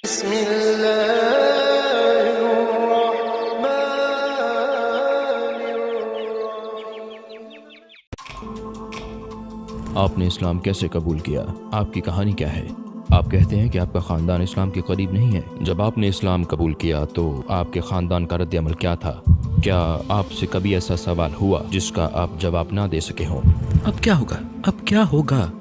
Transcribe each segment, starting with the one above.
بسم الله الرحمن الرحيم. آپ نے اسلام کیسے قبول کیا؟ آپ کی کہانی کیا ہے؟ آپ کہتے ہیں کہ آپ کا خاندان اسلام کے قریب نہیں ہے. جب آپ نے اسلام قبول کیا تو آپ کے خاندان کا رد عمل کیا تھا؟ کیا آپ سے کبھی ایسا سوال ہوا جس کا آپ جواب نہ دے سکے ہوں؟ اب کیا ہوگا؟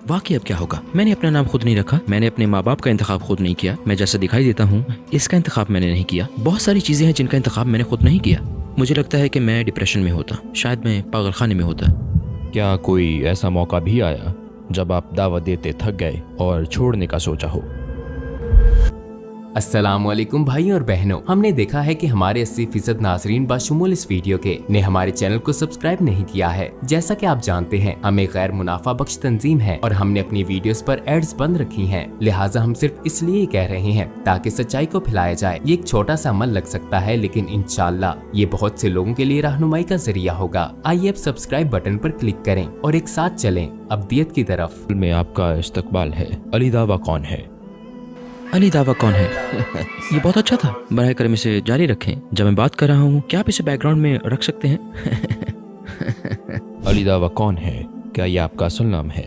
واقعی اب کیا ہوگا؟ میں نے اپنا نام خود نہیں رکھا، میں نے اپنے ماں باپ کا انتخاب خود نہیں کیا، میں جیسا دکھائی دیتا ہوں اس کا انتخاب میں نے نہیں کیا. بہت ساری چیزیں ہیں جن کا انتخاب میں نے خود نہیں کیا. مجھے لگتا ہے کہ میں ڈپریشن میں ہوتا، شاید میں پاگل خانے میں ہوتا. کیا کوئی ایسا موقع بھی آیا جب آپ دعوت دیتے تھک گئے اور چھوڑنے کا سوچا ہو؟ السلام علیکم بھائیوں اور بہنوں، ہم نے دیکھا ہے کہ ہمارے 80% ناظرین بشمول اس ویڈیو کے نے ہمارے چینل کو سبسکرائب نہیں کیا ہے. جیسا کہ آپ جانتے ہیں ہم ایک غیر منافع بخش تنظیم ہے اور ہم نے اپنی ویڈیوز پر ایڈز بند رکھی ہیں، لہٰذا ہم صرف اس لیے کہہ رہے ہیں تاکہ سچائی کو پھیلایا جائے. یہ ایک چھوٹا سا عمل لگ سکتا ہے لیکن انشاءاللہ یہ بہت سے لوگوں کے لیے رہنمائی کا ذریعہ ہوگا. آئیے اب سبسکرائب بٹن پر کلک کریں اور ایک ساتھ چلیں ابدیت کی طرف. میں آپ کا استقبال ہے. علی دعویٰ کون ہے؟ علی دعویٰ کون ہے؟ یہ بہت اچھا تھا، براہ کرم اسے جاری رکھیں. جب میں بات کر رہا ہوں کیا آپ اسے بیک گراؤنڈ میں رکھ سکتے ہیں؟ علی دعویٰ کون ہے؟ کیا یہ آپ کا اصل نام ہے؟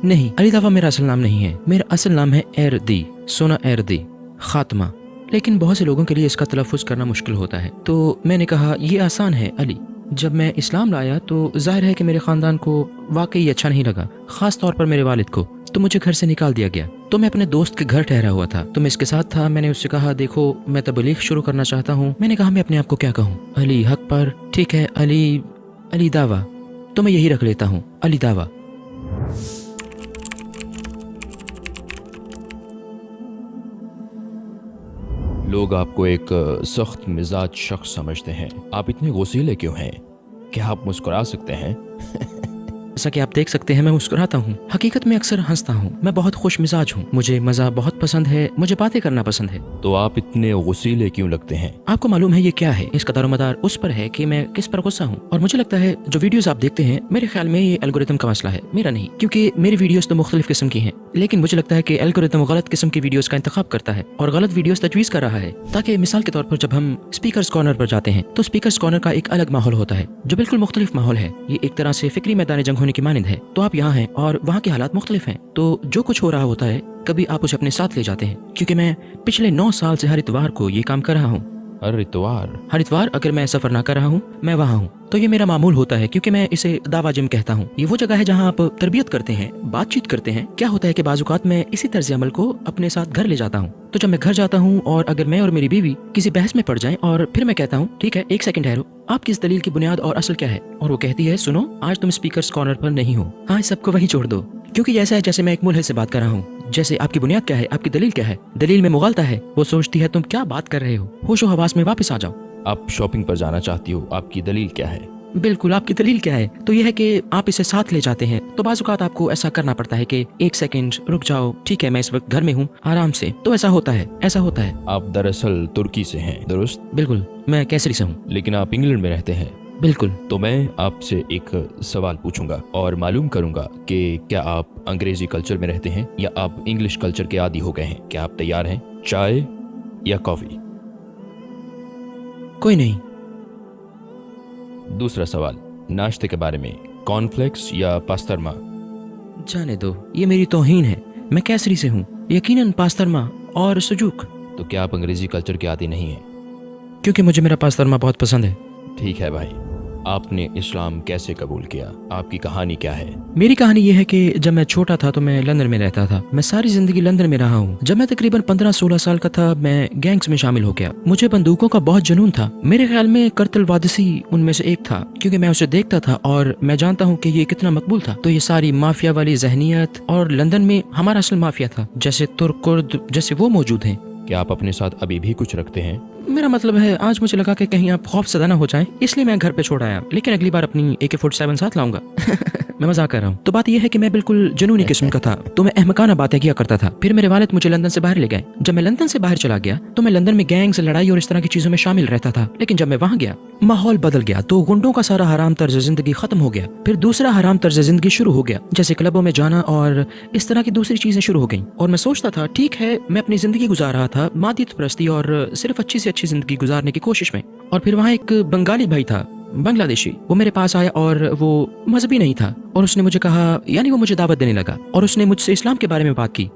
نہیں، علی دعویٰ میرا اصل نام نہیں ہے. میرا اصل نام ہے ایردی، سونا ایردی خاتمہ. لیکن بہت سے لوگوں کے لیے اس کا تلفظ کرنا مشکل ہوتا ہے، تو میں نے کہا یہ آسان ہے علی. جب میں اسلام لایا تو ظاہر ہے کہ میرے خاندان کو واقعی اچھا نہیں لگا، خاص طور پر میرے والد کو. تو مجھے گھر سے نکال دیا گیا. تو میں اپنے دوست کے گھر ٹھہرا ہوا تھا، تو میں اس کے ساتھ تھا. میں نے اس سے کہا دیکھو میں تبلیغ شروع کرنا چاہتا ہوں. میں نے کہا میں اپنے آپ کو کیا کہوں؟ علی حق پر، ٹھیک ہے علی دعویٰ، تو میں یہی رکھ لیتا ہوں علی دعویٰ. لوگ آپ کو ایک سخت مزاج شخص سمجھتے ہیں. آپ اتنے غصیلے کیوں ہیں؟ کیا آپ مسکرا سکتے ہیں؟ جیسا کہ آپ دیکھ سکتے ہیں میں مسکراتا ہوں. حقیقت میں اکثر ہنستا ہوں. میں بہت خوش مزاج ہوں، مجھے مزہ بہت پسند ہے، مجھے باتیں کرنا پسند ہے. تو آپ اتنے غصیلے کیوں لگتے ہیں؟ آپ کو معلوم ہے یہ کیا ہے؟ اس کا دار و مدار اس پر ہے کہ میں کس پر غصہ ہوں. اور مجھے لگتا ہے جو ویڈیوز آپ دیکھتے ہیں میرے خیال میں یہ الگوریتم کا مسئلہ ہے، میرا نہیں. کیونکہ میری ویڈیوز تو مختلف قسم کی ہیں، لیکن مجھے لگتا ہے کہ الگوریتم غلط قسم کی ویڈیوز کا انتخاب کرتا ہے اور غلط ویڈیوز تجویز کر رہا ہے. تاکہ مثال کے طور پر جب ہم اسپیکرز کارنر پر جاتے ہیں تو اسپیکرز کارنر کا ایک الگ ماحول ہوتا ہے جو بالکل مختلف ماحول ہے. یہ ایک طرح سے فکری میدان جنگ ہونے کی مانند ہے. تو آپ یہاں ہیں اور وہاں کے حالات مختلف ہیں، تو جو کچھ ہو رہا ہوتا ہے کبھی آپ اسے اپنے ساتھ لے جاتے ہیں. کیونکہ میں پچھلے 9 سال سے ہر اتوار کو یہ کام کر رہا ہوں. ہر اتوار اگر میں سفر نہ کر رہا ہوں میں وہاں ہوں. تو یہ میرا معمول ہوتا ہے کیونکہ میں اسے دعویٰ جم کہتا ہوں. یہ وہ جگہ ہے جہاں آپ تربیت کرتے ہیں، بات چیت کرتے ہیں. کیا ہوتا ہے کہ بعض اوقات میں اسی طرز عمل کو اپنے ساتھ گھر لے جاتا ہوں. تو جب میں گھر جاتا ہوں اور اگر میں اور میری بیوی کسی بحث میں پڑ جائیں اور پھر میں کہتا ہوں ٹھیک ہے ایک سیکنڈ ٹھہرو، آپ کی اس دلیل کی بنیاد اور اصل کیا ہے؟ اور وہ کہتی ہے سنو آج تم اسپیکرز کارنر پر نہیں ہو، ہاں سب کو وہیں چھوڑ دو. کیونکہ ایسا ہے جیسے میں ایک ملحد سے بات کر رہا ہوں. جیسے آپ کی بنیاد کیا ہے، آپ کی دلیل کیا ہے؟ دلیل میں مغالطہ ہے. وہ سوچتی ہے تم کیا بات کر رہے ہو، ہوش و حواس میں واپس آ جاؤ. آپ شاپنگ پر جانا چاہتی ہو، آپ کی دلیل کیا ہے؟ بالکل، آپ کی دلیل کیا ہے؟ تو یہ ہے کہ آپ اسے ساتھ لے جاتے ہیں. تو بعض اوقات آپ کو ایسا کرنا پڑتا ہے کہ ایک سیکنڈ رک جاؤ، ٹھیک ہے میں اس وقت گھر میں ہوں آرام سے. تو ایسا ہوتا ہے. آپ دراصل ترکی سے ہیں، درست؟ بالکل، میں کیسری سے ہوں. لیکن آپ انگلینڈ میں رہتے ہیں. بالکل. تو میں آپ سے ایک سوال پوچھوں گا اور معلوم کروں گا کہ کیا آپ انگریزی کلچر میں رہتے ہیں یا آپ انگلش کلچر کے عادی ہو گئے ہیں. کیا آپ تیار ہیں؟ چائے یا کافی؟ کوئی نہیں. دوسرا سوال ناشتے کے بارے میں، کارن فلیکس یا پاسترما؟ جانے دو، یہ میری توہین ہے. میں کیسری سے ہوں، یقیناً پاسترما اور سجوک. تو کیا آپ انگریزی کلچر کے عادی نہیں ہیں؟ کیونکہ مجھے میرا پاسترما بہت پسند ہے. ٹھیک ہے بھائی، آپ نے اسلام کیسے قبول کیا؟ آپ کی کہانی کیا ہے؟ میری کہانی یہ ہے کہ جب میں چھوٹا تھا تو میں لندن میں رہتا تھا. میں ساری زندگی لندن میں رہا ہوں. جب میں تقریباً 15-16 سال کا تھا میں گینگز میں شامل ہو گیا. مجھے بندوقوں کا بہت جنون تھا. میرے خیال میں کرتل وادسی ان میں سے ایک تھا کیونکہ میں اسے دیکھتا تھا اور میں جانتا ہوں کہ یہ کتنا مقبول تھا. تو یہ ساری مافیا والی ذہنیت، اور لندن میں ہمارا اصل مافیا تھا جیسے ترک کرد جیسے وہ موجود ہیں. کیا آپ اپنے ساتھ ابھی بھی کچھ رکھتے ہیں؟ میرا مطلب ہے آج مجھے لگا کہ کہیں آپ خوف زدہ نہ ہو جائیں، اس لیے میں گھر پہ چھوڑ آیا. لیکن اگلی بار اپنی AK-47 ساتھ لاؤں گا. मैं मजाक कर रहा हूँ। तो बात यह है कि मैं बिल्कुल जुनूनी किस्म का था, तो मैं अहमकाना बातें किया करता था। फिर मेरे वालिद मुझे लंदन से बाहर ले गए। जब मैं लंदन से बाहर चला गया तो मैं लंदन में गैंग्स, लड़ाई और इस तरह की चीजों में शामिल रहता था। लेकिन जब मैं वहाँ गया माहौल बदल गया, तो गुंडों का सारा हराम तर्ज जिंदगी खत्म हो गया। फिर दूसरा हराम तर्ज जिंदगी शुरू हो गया, जैसे क्लबों में जाना और इस तरह की दूसरी चीजें शुरू हो गई। और मैं सोचता था ठीक है, मैं अपनी जिंदगी गुजार रहा था मादियत परस्ती और सिर्फ अच्छी से अच्छी जिंदगी गुजारने की कोशिश में। और फिर वहाँ एक बंगाली भाई था, बांग्लादेशी, वो मेरे पास आया और वो मजहबी नहीं था और उसने मुझे कहा, यानी वो मुझे दावत देने लगा और उसने मुझसे इस्लाम के बारे में बात की।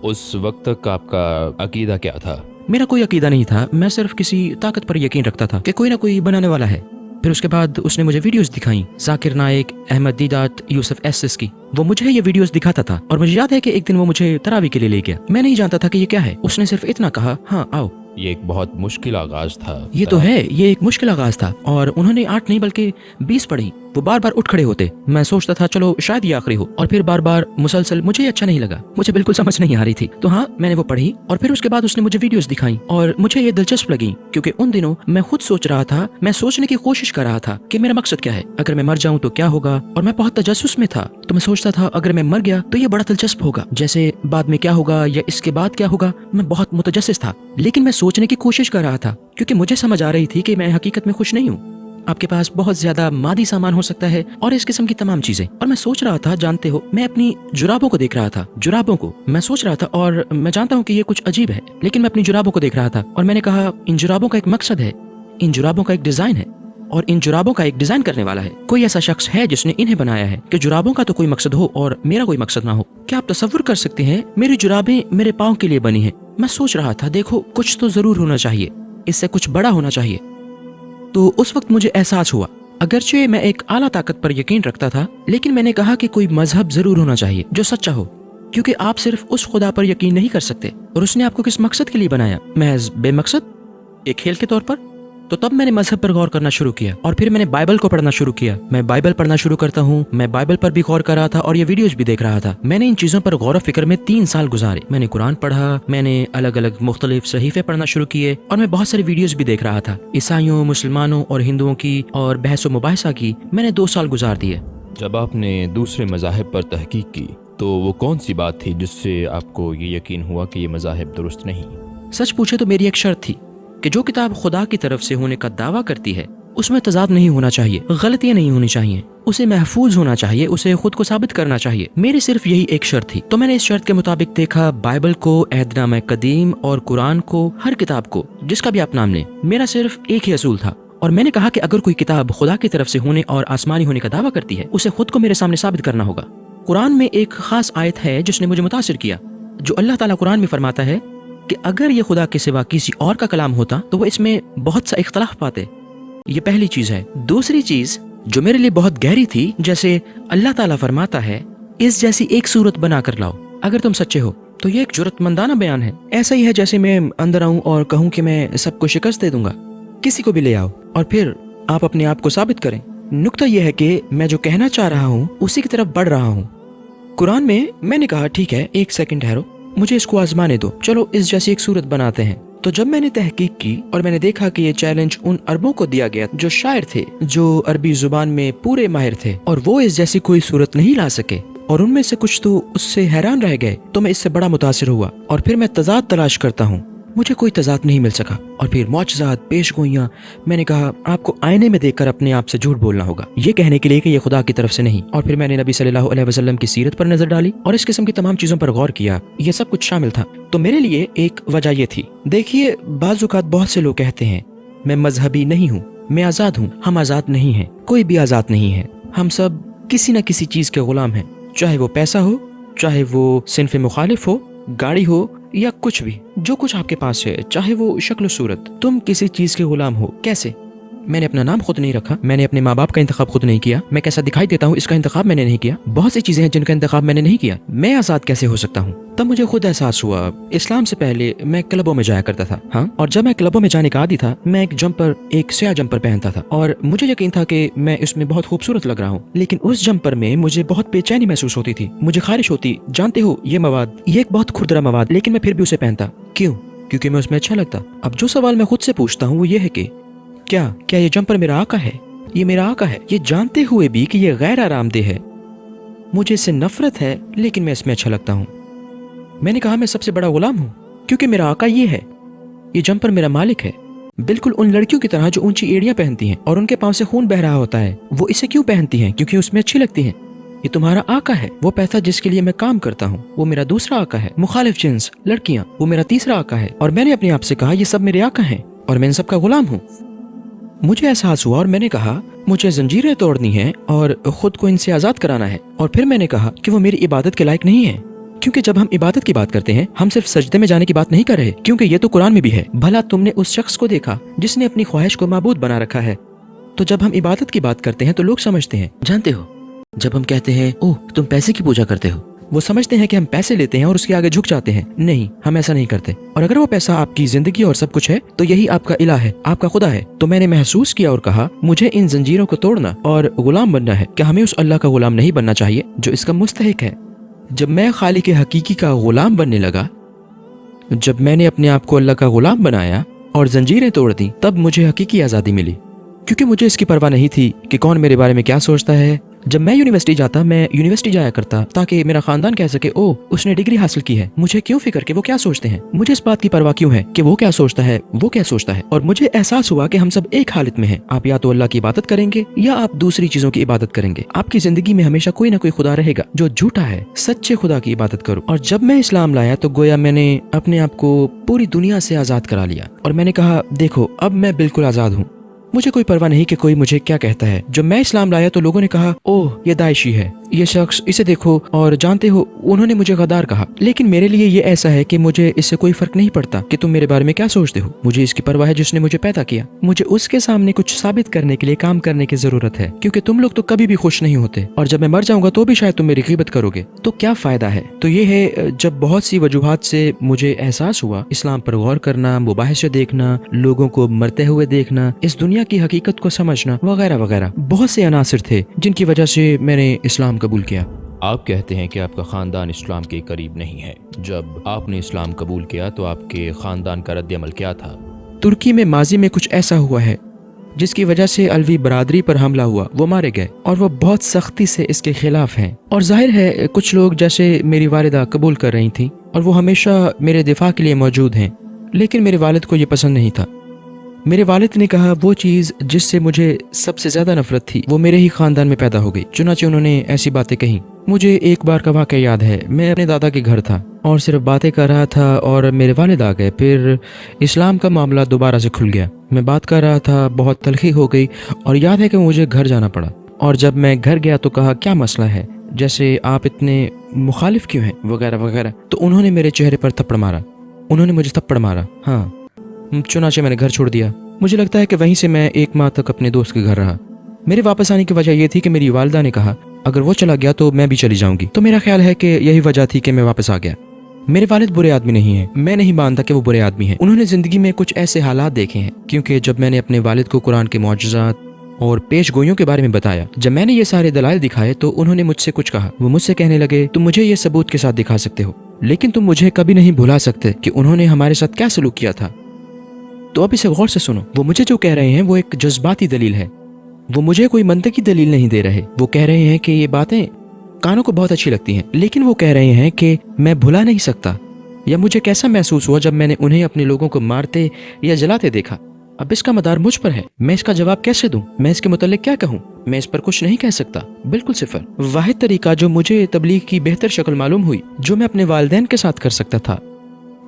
उस वक्त तक आपका अकीदा क्या था? मेरा कोई अकीदा नहीं था, मैं सिर्फ किसी ताकत पर यकीन रखता था कि कोई ना कोई बनाने वाला है। फिर उसके बाद उसने मुझे वीडियोस दिखाई, जाकिर नाइक, अहमद दीदात, यूसुफ एस की। वो मुझे ये वीडियोस दिखाता था और मुझे याद है कि एक दिन वो मुझे तरावी के लिए ले गया। मैं नहीं जानता था कि ये क्या है, उसने सिर्फ इतना कहा, हाँ आओ। ये एक बहुत मुश्किल आगाज था। ये तो है, ये एक मुश्किल आगाज था और उन्होंने 8 नहीं बल्कि 20 पढ़ी। वो बार बार उठ खड़े होते, मैं सोचता था चलो शायद ये आखिरी हो, और फिर बार बार मुसलसल। मुझे ये अच्छा नहीं लगा, मुझे बिल्कुल समझ नहीं आ रही थी। तो हाँ, मैंने वो पढ़ी और फिर उसके बाद उसने मुझे वीडियोस दिखाई और मुझे ये दिलचस्प लगी, क्योंकि उन दिनों मैं खुद सोच रहा था, मैं सोचने की कोशिश कर रहा था कि मेरा मकसद क्या है, अगर मैं मर जाऊं तो क्या होगा। और मैं बहुत तजस्सुस में था, तो मैं सोचता था अगर मैं मर गया तो ये बड़ा दिलचस्प होगा, जैसे बाद में क्या होगा या इसके बाद क्या होगा। मैं बहुत मुतजस्सिस था, लेकिन मैं सोचने की कोशिश कर रहा था, क्योंकि मुझे समझ आ रही थी कि मैं हकीकत में खुश नहीं हूँ। आपके पास बहुत ज्यादा मादी सामान हो सकता है और इस किस्म की तमाम चीजें। और मैं सोच रहा था, जानते हो, मैं अपनी जुराबों को देख रहा था, जुराबों को मैं सोच रहा था। और मैं जानता हूँ कि ये कुछ अजीब है, लेकिन मैं अपनी जुराबों को देख रहा था और मैंने कहा, इन जुराबों का एक मकसद है, इन जुराबों का एक डिजाइन है और इन जुराबों का एक डिजाइन करने वाला है। कोई ऐसा शख्स है जिसने इन्हें बनाया है कि जुराबों का तो कोई मकसद हो और मेरा कोई मकसद ना हो। क्या आप तसव्वुर कर सकते हैं, मेरी जुराबें मेरे पाँव के लिए बनी है। मैं सोच रहा था, देखो कुछ तो जरूर होना चाहिए, इससे कुछ बड़ा होना चाहिए। तो उस वक्त मुझे एहसास हुआ, अगरचे मैं एक आला ताकत पर यकीन रखता था, लेकिन मैंने कहा कि कोई मजहब जरूर होना चाहिए जो सच्चा हो, क्योंकि आप सिर्फ उस खुदा पर यकीन नहीं कर सकते। और उसने आपको किस मकसद के लिए बनाया, महज बेमकसद, एक खेल के तौर पर। तो तब मैंने मजहब पर गौर करना शुरू किया और फिर मैंने बाइबल को पढ़ना शुरू किया। मैं बाइबल पढ़ना शुरू करता हूँ, मैं बाइबल पर भी गौर कर रहा था और ये वीडियोस भी देख रहा था। मैंने इन चीजों पर गौर फिक्र में 3 साल गुजारे। मैंने कुरान पढ़ा, मैंने अलग अलग मुख्तलिफ सहीफे पढ़ना शुरू किए और मैं बहुत सारे वीडियोस भी देख रहा था, ईसाइयों, मुसलमानों और हिंदुओं की, और बहस व मुबाहिसा की। मैंने 2 साल गुजार दिए। जब आपने दूसरे मज़ाहिब पर तहकीक की तो वो कौन सी बात थी जिससे आपको ये यकीन हुआ कि ये मज़ाहिब दुरुस्त नहीं? सच पूछे तो मेरी एक शर्त थी कि जो किताब खुदा की तरफ से होने का दावा करती है उसमें तजाद नहीं होना चाहिए, गलतियां नहीं होनी चाहिए, उसे महफूज होना चाहिए, उसे खुद को साबित करना चाहिए। मेरी सिर्फ यही एक शर्त थी। तो मैंने इस शर्त के मुताबिक देखा बाइबल को, अहदनामा कदीम और कुरान को, हर किताब को, जिसका भी आप नाम लें। मेरा सिर्फ एक ही असूल था और मैंने कहा कि अगर कोई किताब खुदा की तरफ से होने और आसमानी होने का दावा करती है, उसे खुद को मेरे सामने साबित करना होगा। कुरान में एक खास आयत है जिसने मुझे मुतासिर किया, जो अल्लाह ताला कुरान में फरमाता है कि अगर ये खुदा के सिवा किसी और का कलाम होता तो वो इसमें बहुत सा इख्तलाफ पाते। ये पहली चीज है। दूसरी चीज जो मेरे लिए बहुत गहरी थी, जैसे अल्लाह ताला फरमाता है, इस जैसी एक सूरत बना कर लाओ अगर तुम सच्चे हो। तो ये एक जुर्रतमंदाना बयान है। ऐसा ही है जैसे मैं अंदर आऊं और कहूं कि मैं सबको शिकस्त दे दूंगा, किसी को भी ले आओ और फिर आप अपने आप को साबित करें। नुक्ता यह है कि मैं जो कहना चाह रहा हूँ उसी की तरफ बढ़ रहा हूँ। कुरान में मैंने कहा, ठीक है, एक सेकंड ठहरो, मुझे इसको आजमाने दो, चलो इस जैसी एक सूरत बनाते हैं। तो जब मैंने तहकीक की और मैंने देखा कि ये चैलेंज उन अरबों को दिया गया जो शायर थे, जो अरबी जुबान में पूरे माहिर थे, और वो इस जैसी कोई सूरत नहीं ला सके और उनमें से कुछ तो उससे हैरान रह गए, तो मैं इससे बड़ा मुतासिर हुआ और फिर मैं तजाद तलाश करता हूँ। मुझे कोई तजाद नहीं मिल सका और फिर मौजज़ात, पेशगोइयाँ। मैंने कहा आपको आईने में देखकर अपने आप से झूठ बोलना होगा, ये कहने के लिए कि ये खुदा की तरफ से नहीं। और फिर मैंने नबी सल्लल्लाहु अलैहि वसल्लम की सीरत पर नजर डाली और इस किस्म की तमाम चीजों पर गौर किया। ये सब कुछ शामिल था। तो मेरे लिए एक वजह ये थी, देखिए बाज़-औक़ात बहुत से लोग कहते हैं मैं मजहबी नहीं हूँ, मैं आज़ाद हूँ। हम आज़ाद नहीं हैं, कोई भी आज़ाद नहीं है। हम सब किसी न किसी चीज़ के गुलाम हैं, चाहे वो पैसा हो, चाहे वो सिन्फ मुखालिफ हो, गाड़ी हो या कुछ भी, जो कुछ आपके पास है, चाहे वो शक्ल सूरत, तुम किसी चीज के गुलाम हो। कैसे? मैंने अपना नाम खुद नहीं रखा, मैंने अपने माँ बाप का इंतखाब खुद नहीं किया, मैं कैसा दिखाई देता हूँ इसका इंतखाब मैंने नहीं किया। बहुत सी चीजें हैं जिनका इंतखाब मैंने नहीं किया। मैं आजाद कैसे हो सकता हूँ? तब मुझे खुद एहसास हुआ, इस्लाम से पहले मैं क्लबों में जाया करता था। हाँ, और जब मैं क्लबों में जाने का आदी था, मैं एक जंपर, एक स्याह जंपर पहनता था और मुझे यकीन था कि मैं इसमें बहुत खूबसूरत लग रहा हूँ। लेकिन उस जंपर में मुझे बहुत बेचैनी महसूस होती थी, मुझे खारिश होती। जानते हो, ये मवाद, ये एक बहुत खुरदरा मवाद, लेकिन मैं फिर भी उसे पहनता। क्यों? क्योंकि मैं उसमें अच्छा लगता। अब जो सवाल मैं खुद से पूछता हूँ वो ये है कि क्या ये जंपर मेरा आका है? ये मेरा आका है, ये जानते हुए भी कि ये गैर आरामदेह है, मुझे इससे नफरत है, लेकिन मैं इसमें अच्छा लगता हूँ। मैंने कहा मैं सबसे बड़ा गुलाम हूँ, क्योंकि मेरा आका ये है, ये जम्पर मेरा मालिक है। बिल्कुल उन लड़कियों की तरह जो ऊंची एड़ियां पहनती हैं और उनके पांव से खून बह रहा होता है। वो इसे क्यों पहनती हैं? क्योंकि उसमें अच्छी लगती हैं। ये तुम्हारा आका है, वो पैसा जिसके लिए मैं काम करता हूँ, वो मेरा दूसरा आका है। मुखालिफ जिन्स लड़कियां, वो मेरा तीसरा आका है। और मैंने अपने आप से कहा ये सब मेरे आका हैं और मैं इन सब का गुलाम हूँ। मुझे एहसास हुआ और मैंने कहा मुझे जंजीरें तोड़नी है और खुद को इनसे आजाद कराना है। और फिर मैंने कहा कि वो मेरी इबादत के लायक नहीं है, क्योंकि जब हम इबादत की बात करते हैं हम सिर्फ सजदे में जाने की बात नहीं कर रहे, क्योंकि ये तो कुरान में भी है। भला तुमने उस शख्स को देखा जिसने अपनी ख्वाहिश को माबूद बना रखा है। तो जब हम इबादत की बात करते हैं तो लोग समझते हैं, जानते हो, जब हम कहते हैं ओह तुम पैसे की पूजा करते हो, वो समझते हैं कि हम पैसे लेते हैं और उसके आगे झुक जाते हैं। नहीं, हम ऐसा नहीं करते। और अगर वो पैसा आपकी जिंदगी और सब कुछ है तो यही आपका इलाह है, आपका खुदा है। तो मैंने महसूस किया और कहा मुझे इन जंजीरों को तोड़ना और गुलाम बनना है। क्या हमें उस अल्लाह का गुलाम नहीं बनना चाहिए जो इसका मुस्तहिक है? जब मैं खालिक हकीकी का गुलाम बनने लगा, जब मैंने अपने आप को अल्लाह का गुलाम बनाया और जंजीरें तोड़ दी, तब मुझे हकीकी आज़ादी मिली। क्योंकि मुझे इसकी परवाह नहीं थी कि कौन मेरे बारे में क्या सोचता है। जब मैं यूनिवर्सिटी जाता, मैं यूनिवर्सिटी जाया करता ताकि मेरा खानदान कह सके ओह उसने डिग्री हासिल की है। मुझे क्यों फिक्र कि वो क्या सोचते हैं? मुझे इस बात की परवाह क्यों है कि वो क्या सोचता है, वो क्या सोचता है। और मुझे एहसास हुआ कि हम सब एक हालत में हैं। आप या तो अल्लाह की इबादत करेंगे या आप दूसरी चीजों की इबादत करेंगे। आपकी जिंदगी में हमेशा कोई ना कोई खुदा रहेगा जो झूठा है। सच्चे खुदा की इबादत करो। और जब मैं इस्लाम लाया तो गोया मैंने अपने आप को पूरी दुनिया से आजाद करा लिया और मैंने कहा देखो अब मैं बिल्कुल आजाद हूँ। मुझे कोई परवाह नहीं कि कोई मुझे क्या कहता है। जब मैं इस्लाम लाया तो लोगों ने कहा ओह ये दाइशी है, ये शख्स, इसे देखो। और जानते हो उन्होंने मुझे गद्दार कहा। लेकिन मेरे लिए ये ऐसा है कि मुझे इससे कोई फर्क नहीं पड़ता कि तुम मेरे बारे में क्या सोचते हो। मुझे इसकी परवाह है जिसने मुझे पैदा किया। मुझे उसके सामने कुछ साबित करने के लिए काम करने की जरूरत है, क्योंकि तुम लोग तो कभी भी खुश नहीं होते और जब मैं मर जाऊंगा तो भी शायद तुम मेरी गिबत करोगे, तो क्या फायदा है। तो ये है जब बहुत सी वजूहात से मुझे एहसास हुआ, इस्लाम पर गौर करना, मुबाहिसे देखना, लोगों को मरते हुए देखना, इस दुनिया की हकीकत को समझना वगैरह वगैरह, बहुत से अनासिर थे जिनकी वजह से मैंने इस्लाम कबूल किया। आप कहते हैं कि आपका ख़ानदान इस्लाम के करीब नहीं है। जब आपने इस्लाम कबूल किया तो आपके ख़ानदान का रद्द-ए-अमल क्या था? तुर्की में माजी में कुछ ऐसा हुआ है जिसकी वजह से अलवी बरादरी पर हमला हुआ, वो मारे गए और वो बहुत सख्ती से इसके खिलाफ हैं। और जाहिर है कुछ लोग जैसे मेरी वालिदा कबूल कर रही थी और वो हमेशा मेरे दिफा के लिए मौजूद हैं, लेकिन मेरे वालिद को ये पसंद नहीं था। मेरे वालिद ने कहा वो चीज़ जिससे मुझे सबसे ज्यादा नफरत थी वो मेरे ही खानदान में पैदा हो गई। चुनाचे उन्होंने ऐसी बातें कही। मुझे एक बार का वाक़या याद है, मैं अपने दादा के घर था और सिर्फ बातें कर रहा था और मेरे वालिद आ गए। फिर इस्लाम का मामला दोबारा से खुल गया। मैं बात कर रहा था, बहुत तलखी हो गई और याद है कि मुझे घर जाना पड़ा। और जब मैं घर गया तो कहा क्या मसला है, जैसे आप इतने मुखालिफ क्यों हैं वगैरह वगैरह। तो उन्होंने मेरे चेहरे पर थप्पड़ मारा, उन्होंने मुझे थप्पड़ मारा। हाँ, चुनाचे मैंने घर छोड़ दिया। मुझे लगता है कि वहीं से मैं 1 माह तक अपने दोस्त के घर रहा। मेरे वापस आने की वजह यह थी कि मेरी वालिदा ने कहा अगर वो चला गया तो मैं भी चली जाऊंगी। तो मेरा ख्याल है कि यही वजह थी कि मैं वापस आ गया। मेरे वालिद बुरे आदमी नहीं हैं, मैं नहीं मानता कि वो बुरे आदमी हैं। उन्होंने जिंदगी में कुछ ऐसे हालात देखे हैं, क्योंकि जब मैंने अपने वालिद को कुरान के मौजज़ात और पेश गोइयों के बारे में बताया, जब मैंने ये सारे दलाइल दिखाए तो उन्होंने मुझसे कुछ कहा। वो मुझसे कहने लगे तुम मुझे ये सबूत के साथ दिखा सकते हो, लेकिन तुम मुझे कभी नहीं भुला सकते कि उन्होंने हमारे साथ क्या सलूक किया था। तो अब इसे गौर से सुनो। वो मुझे जो कह रहे हैं वो एक जज्बाती दलील है, वो मुझे कोई मंतकी दलील नहीं दे रहे। वो कह रहे हैं कि ये बातें कानों को बहुत अच्छी लगती हैं, लेकिन वो कह रहे हैं कि मैं भुला नहीं सकता, या मुझे कैसा महसूस हुआ जब मैंने उन्हें अपने लोगों को मारते या जलाते देखा। अब इसका मदार मुझ पर है, मैं इसका जवाब कैसे दूं? मैं इसके मुतालिक क्या कहूं? मैं इस पर कुछ नहीं कह सकता, बिल्कुल सिफर। वाहिद तरीका जो मुझे तबलीग की बेहतर शक्ल मालूम हुई, जो मैं अपने वालिदैन के साथ कर सकता था,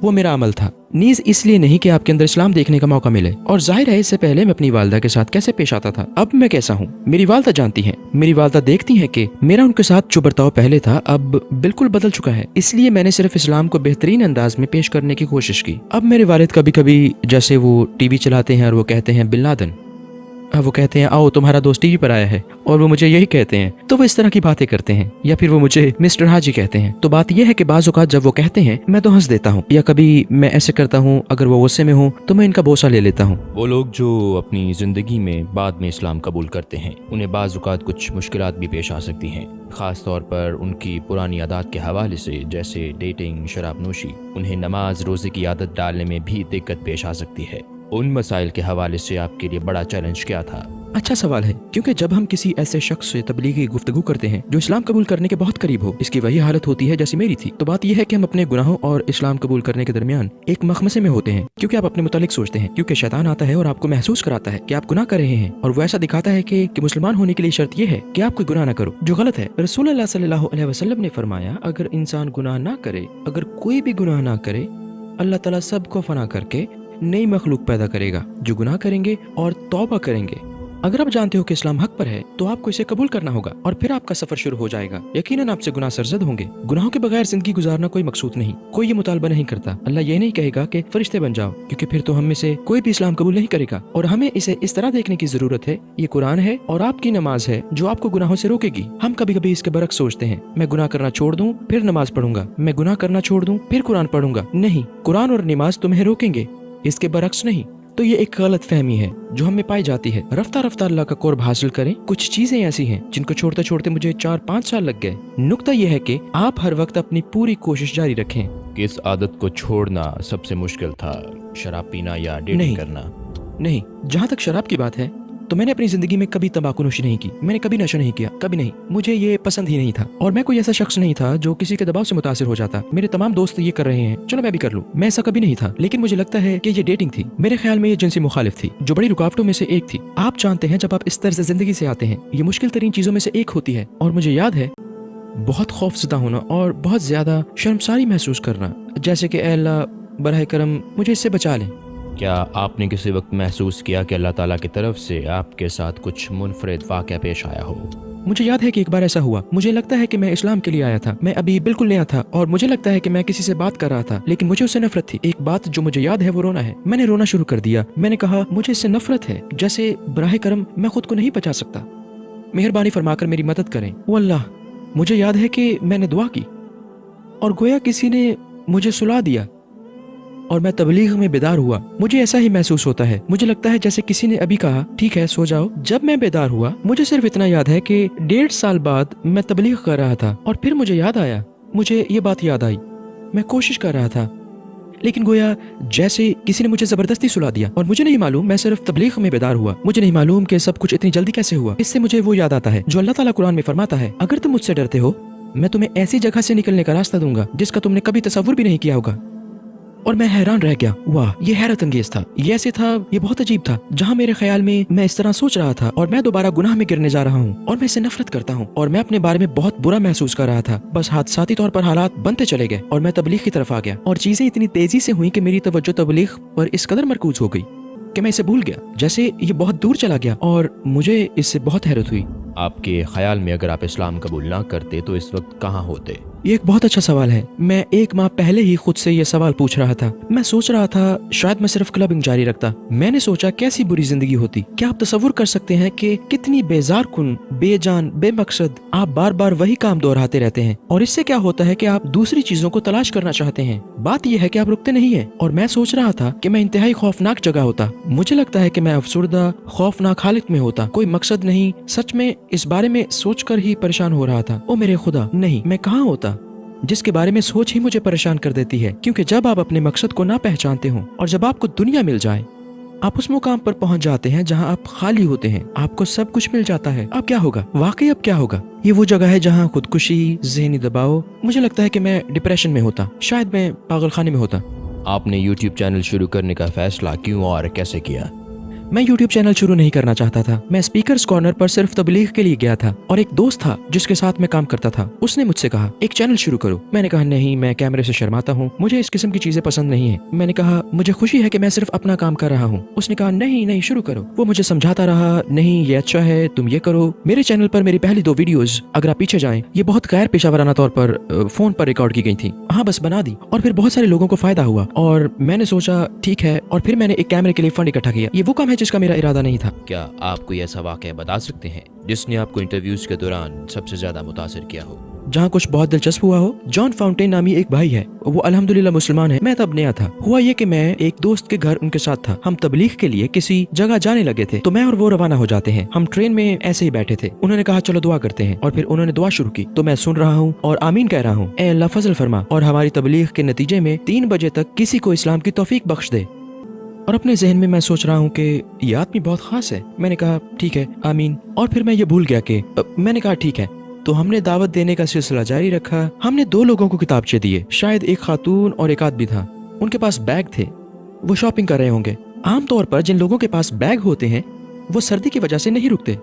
वो मेरा अमल था। नीज इसलिए नहीं कि आपके अंदर इस्लाम देखने का मौका मिले। और जाहिर है इससे पहले मैं अपनी वालिदा के साथ कैसे पेश आता था, अब मैं कैसा हूँ, मेरी वालिदा जानती हैं। मेरी वालिदा देखती हैं कि मेरा उनके साथ जो बर्ताव पहले था अब बिल्कुल बदल चुका है। इसलिए मैंने सिर्फ इस्लाम को बेहतरीन अंदाज में पेश करने की कोशिश की। अब मेरे वालिद कभी कभी जैसे वो टीवी चलाते हैं और वो कहते हैं बिन लादेन, वो कहते हैं आओ तुम्हारा दोस्त टीवी पर आया है, और वो मुझे यही कहते हैं, तो वो इस तरह की बातें करते हैं। या फिर वो मुझे मिस्टर हाजी कहते हैं। तो बात यह है कि बाज़ औक़ात जब वो कहते हैं मैं तो हंस देता हूँ, या कभी मैं ऐसे करता हूँ अगर वो गुस्से में हूँ तो मैं इनका बोसा ले लेता हूँ। वो लोग जो अपनी ज़िंदगी में बाद में इस्लाम कबूल करते हैं, उन्हें बाज़ औक़ात कुछ मुश्किलात भी पेश आ सकती हैं, ख़ास तौर पर उनकी पुरानी आदत के हवाले से, जैसे डेटिंग, शराब नोशी। उन्हें नमाज रोज़े की आदत डालने में भी दिक्कत पेश आ सकती है। उन मसाइल के हवाले से आपके लिए बड़ा चैलेंज क्या था? अच्छा सवाल है, क्योंकि जब हम किसी ऐसे शख्स से तबलीगी गुफ्तगू करते हैं जो इस्लाम कबूल करने के बहुत करीब हो, इसकी वही हालत होती है जैसी मेरी थी। तो बात यह है कि हम अपने गुनाहों और इस्लाम कबूल करने के दरमियान एक मखमसे में होते हैं, क्योंकि आप अपने मुतालिक सोचते हैं, क्योंकि शैतान आता है और आपको महसूस कराता है कि आप गुनाह कर रहे हैं, और वो ऐसा दिखाता है कि मुसलमान होने के लिए शर्त यह है कि आप कोई गुनाह ना करो, जो गलत है। रसूलुल्लाह सल्लल्लाहु अलैहि वसल्लम ने फरमाया, अगर इंसान गुनाह ना करे, अगर कोई भी गुनाह ना करे, अल्लाह ताला सबको फना करके नई मखलूक पैदा करेगा जो गुनाह करेंगे और तौबा करेंगे। अगर आप जानते हो कि इस्लाम हक पर है तो आपको इसे कबूल करना होगा और फिर आपका सफर शुरू हो जाएगा। यकीनन आपसे गुनाह सरजद होंगे। गुनाहों के बगैर जिंदगी गुजारना कोई मकसूद नहीं, कोई ये मुतालबा नहीं करता। अल्लाह ये नहीं कहेगा कि फरिश्ते बन जाओ, क्योंकि फिर तो हम में से कोई भी इस्लाम कबूल नहीं करेगा। और हमें इसे इस तरह देखने की जरूरत है, ये कुरान है और आपकी नमाज है जो आपको गुनाहों से रोकेगी। हम कभी कभी इसके बरक्स सोचते हैं, मैं गुनाह करना छोड़ दूं फिर नमाज पढ़ूंगा, मैं गुनाह करना छोड़ दूं फिर कुरान पढ़ूंगा। नहीं, कुरान और नमाज तुम्हें रोकेंगे, इसके बरक्स नहीं। तो ये एक गलत फहमी है जो हमें पाई जाती है। रफ्ता रफ्ता अल्लाह का कुर्ब हासिल करें। कुछ चीजें ऐसी हैं जिनको छोड़ते छोड़ते मुझे 4-5 साल लग गए। नुक्ता यह है कि आप हर वक्त अपनी पूरी कोशिश जारी रखें। किस आदत को छोड़ना सबसे मुश्किल था, शराब पीना या डेटिंग करना? नहीं, जहाँ तक शराब की बात है तो मैंने अपनी जिंदगी में कभी तंबाकू नोशी नहीं की, मैंने कभी नशा नहीं किया, कभी नहीं। मुझे ये पसंद ही नहीं था और मैं कोई ऐसा शख्स नहीं था जो किसी के दबाव से मुतासिर हो जाता। मेरे तमाम दोस्त ये कर रहे हैं, चलो मैं भी कर लूं, मैं ऐसा कभी नहीं था। लेकिन मुझे लगता है कि ये डेटिंग थी। मेरे ख्याल में ये जिनसी मुखालिफ थी, जो बड़ी रुकावटों में से एक थी। आप जानते हैं, जब आप इस तरह से जिंदगी से आते हैं, ये मुश्किल तरीन चीजों में से एक होती है। और मुझे याद है बहुत खौफजदा होना और बहुत ज्यादा शर्मसारी महसूस करना, जैसे कि ऐ अल्लाह बराह करम मुझे इससे बचा लें। क्या आपने किसी वक्त महसूस किया कि अल्लाह ताला की तरफ से आपके साथ कुछ मुनफरिद वाक़या पेश आया हो? मुझे याद है कि एक बार ऐसा हुआ। मुझे लगता है कि मैं इस्लाम के लिए आया था, मैं अभी बिल्कुल नया था और मुझे लगता है कि मैं किसी से बात कर रहा था, लेकिन मुझे उससे नफरत थी। एक बात जो मुझे याद है वो रोना है। मैंने रोना शुरू कर दिया। मैंने कहा मुझे इससे नफरत है, जैसे बराह करम मैं खुद को नहीं बचा सकता, मेहरबानी फरमाकर मेरी मदद करें। वो अल्लाह। मुझे याद है कि मैंने दुआ की और गोया किसी ने मुझे सुला दिया और मैं तबलीग में बेदार हुआ। मुझे ऐसा ही महसूस होता है, मुझे लगता है जैसे किसी ने अभी कहा ठीक है सो जाओ। जब मैं बेदार हुआ मुझे सिर्फ इतना याद है कि 1.5 साल बाद मैं तबलीग कर रहा था और फिर मुझे याद आया, मुझे ये बात याद आई, मैं कोशिश कर रहा था लेकिन गोया जैसे किसी ने मुझे जबरदस्ती सुला दिया और मुझे नहीं मालूम, मैं सिर्फ तबलीग में बेदार हुआ। मुझे नहीं मालूम कि सब कुछ इतनी जल्दी कैसे हुआ। इससे मुझे वो याद आता है जो अल्लाह ताला कुरान में फरमाता है, अगर तुम मुझसे डरते हो मैं तुम्हें ऐसी जगह से निकलने का रास्ता दूंगा जिसका तुमने कभी तसव्वुर भी नहीं किया होगा। और मैं हैरान रह गया, वाह ये हैरत अंगेज था, ये ऐसे था, ये बहुत अजीब था। जहाँ मेरे ख्याल में मैं इस तरह सोच रहा था और मैं दोबारा गुनाह में गिरने जा रहा हूँ और मैं इससे नफरत करता हूँ और मैं अपने बारे में बहुत बुरा महसूस कर रहा था। बस हादसाती तौर पर हालात बनते चले गए और मैं तबलीग की तरफ आ गया और चीजें इतनी तेजी से हुई कि मेरी तवज्जो तबलीग पर इस कदर मरकूज हो गई कि मैं इसे भूल गया, जैसे ये बहुत दूर चला गया और मुझे इससे बहुत हैरत हुई। आपके ख्याल में अगर आप इस्लाम कबूल ना करते तो इस वक्त कहाँ होते? ये एक बहुत अच्छा सवाल है। मैं 1 माह पहले ही खुद से ये सवाल पूछ रहा था। मैं सोच रहा था शायद मैं सिर्फ क्लबिंग जारी रखता। मैंने सोचा कैसी बुरी जिंदगी होती। क्या आप तसव्वुर कर सकते हैं कि कितनी बेजार कुन, बेजान, बेमकसद आप बार बार वही काम दोहराते रहते हैं और इससे क्या होता है कि आप दूसरी चीजों को तलाश करना चाहते हैं। बात यह है कि आप रुकते नहीं है। और मैं सोच रहा था कि मैं इंतहाई खौफनाक जगह होता। मुझे लगता है कि मैं अफसुर्दा खौफनाक हालत में होता, कोई मकसद नहीं। सच में इस बारे में सोचकर ही परेशान हो रहा था। ओ मेरे खुदा, नहीं मैं कहाँ होता जिसके बारे में सोच ही मुझे परेशान कर देती है। क्योंकि जब आप अपने मकसद को ना पहचानते हो और जब आपको दुनिया मिल जाए, आप उस मुकाम पर पहुंच जाते हैं जहां आप खाली होते हैं, आपको सब कुछ मिल जाता है। अब क्या होगा? वाकई अब क्या होगा? ये वो जगह है जहां खुदकुशी, ज़हनी दबाव, मुझे लगता है कि मैं डिप्रेशन में होता, शायद मैं पागलखाने में होता। आपने YouTube चैनल शुरू करने का फैसला क्यों और कैसे किया? मैं YouTube चैनल शुरू नहीं करना चाहता था। मैं स्पीकर्स कॉर्नर पर सिर्फ तबलीग के लिए गया था और एक दोस्त था जिसके साथ मैं काम करता था। उसने मुझसे कहा एक चैनल शुरू करो। मैंने कहा नहीं, मैं कैमरे से शर्माता हूँ, मुझे इस किस्म की चीजें पसंद नहीं है। मैंने कहा मुझे खुशी है कि मैं सिर्फ अपना काम कर रहा हूँ। उसने कहा नहीं नहीं शुरू करो। वो मुझे समझाता रहा, नहीं ये अच्छा है, तुम ये करो। मेरे चैनल पर मेरी पहली 2 वीडियोस अगर आप पीछे जाएं, ये बहुत गैर पेशावराना तौर पर फोन पर रिकॉर्ड की गई थी। हाँ बस बना दी और फिर बहुत सारे लोगों को फायदा हुआ और मैंने सोचा ठीक है। और फिर मैंने एक कैमरे के लिए फंड इकट्ठा किया। ये वो काम है जिसका मेरा इरादा नहीं था। क्या आप कोई ऐसा वाक़या बता सकते हैं जिसने आपको इंटरव्यूज के दौरान सबसे ज्यादा मुतासिर किया हो? जहाँ कुछ बहुत दिलचस्प हुआ हो। जॉन फाउंटेन नामी एक भाई है, वो अल्हम्दुलिल्लाह मुसलमान है। मैं तब नया था। हुआ ये कि मैं एक दोस्त के घर उनके साथ था। हम तबलीग के लिए किसी जगह जाने लगे थे तो मैं और वो रवाना हो जाते हैं। हम ट्रेन में ऐसे ही बैठे थे। उन्होंने कहा चलो दुआ करते हैं और फिर उन्होंने दुआ शुरू की तो मैं सुन रहा हूँ और आमीन कह रहा हूँ, ए अल्लाह फजल फरमा और हमारी तबलीग के नतीजे में 3 बजे तक किसी को इस्लाम की तौफीक बख्श दे। और अपने जहन में मैं सोच रहा हूँ कि ये आदमी बहुत खास है। मैंने कहा ठीक है, आमीन। और फिर मैं ये भूल गया कि मैंने कहा ठीक है। तो हमने दावत देने का सिलसिला जारी रखा। हमने 2 लोगों को किताबचे दिए, शायद एक खातून और एक आदमी था। उनके पास बैग थे, वो शॉपिंग कर रहे होंगे। आमतौर पर जिन लोगों के पास बैग होते हैं वो सर्दी की वजह से नहीं रुकते।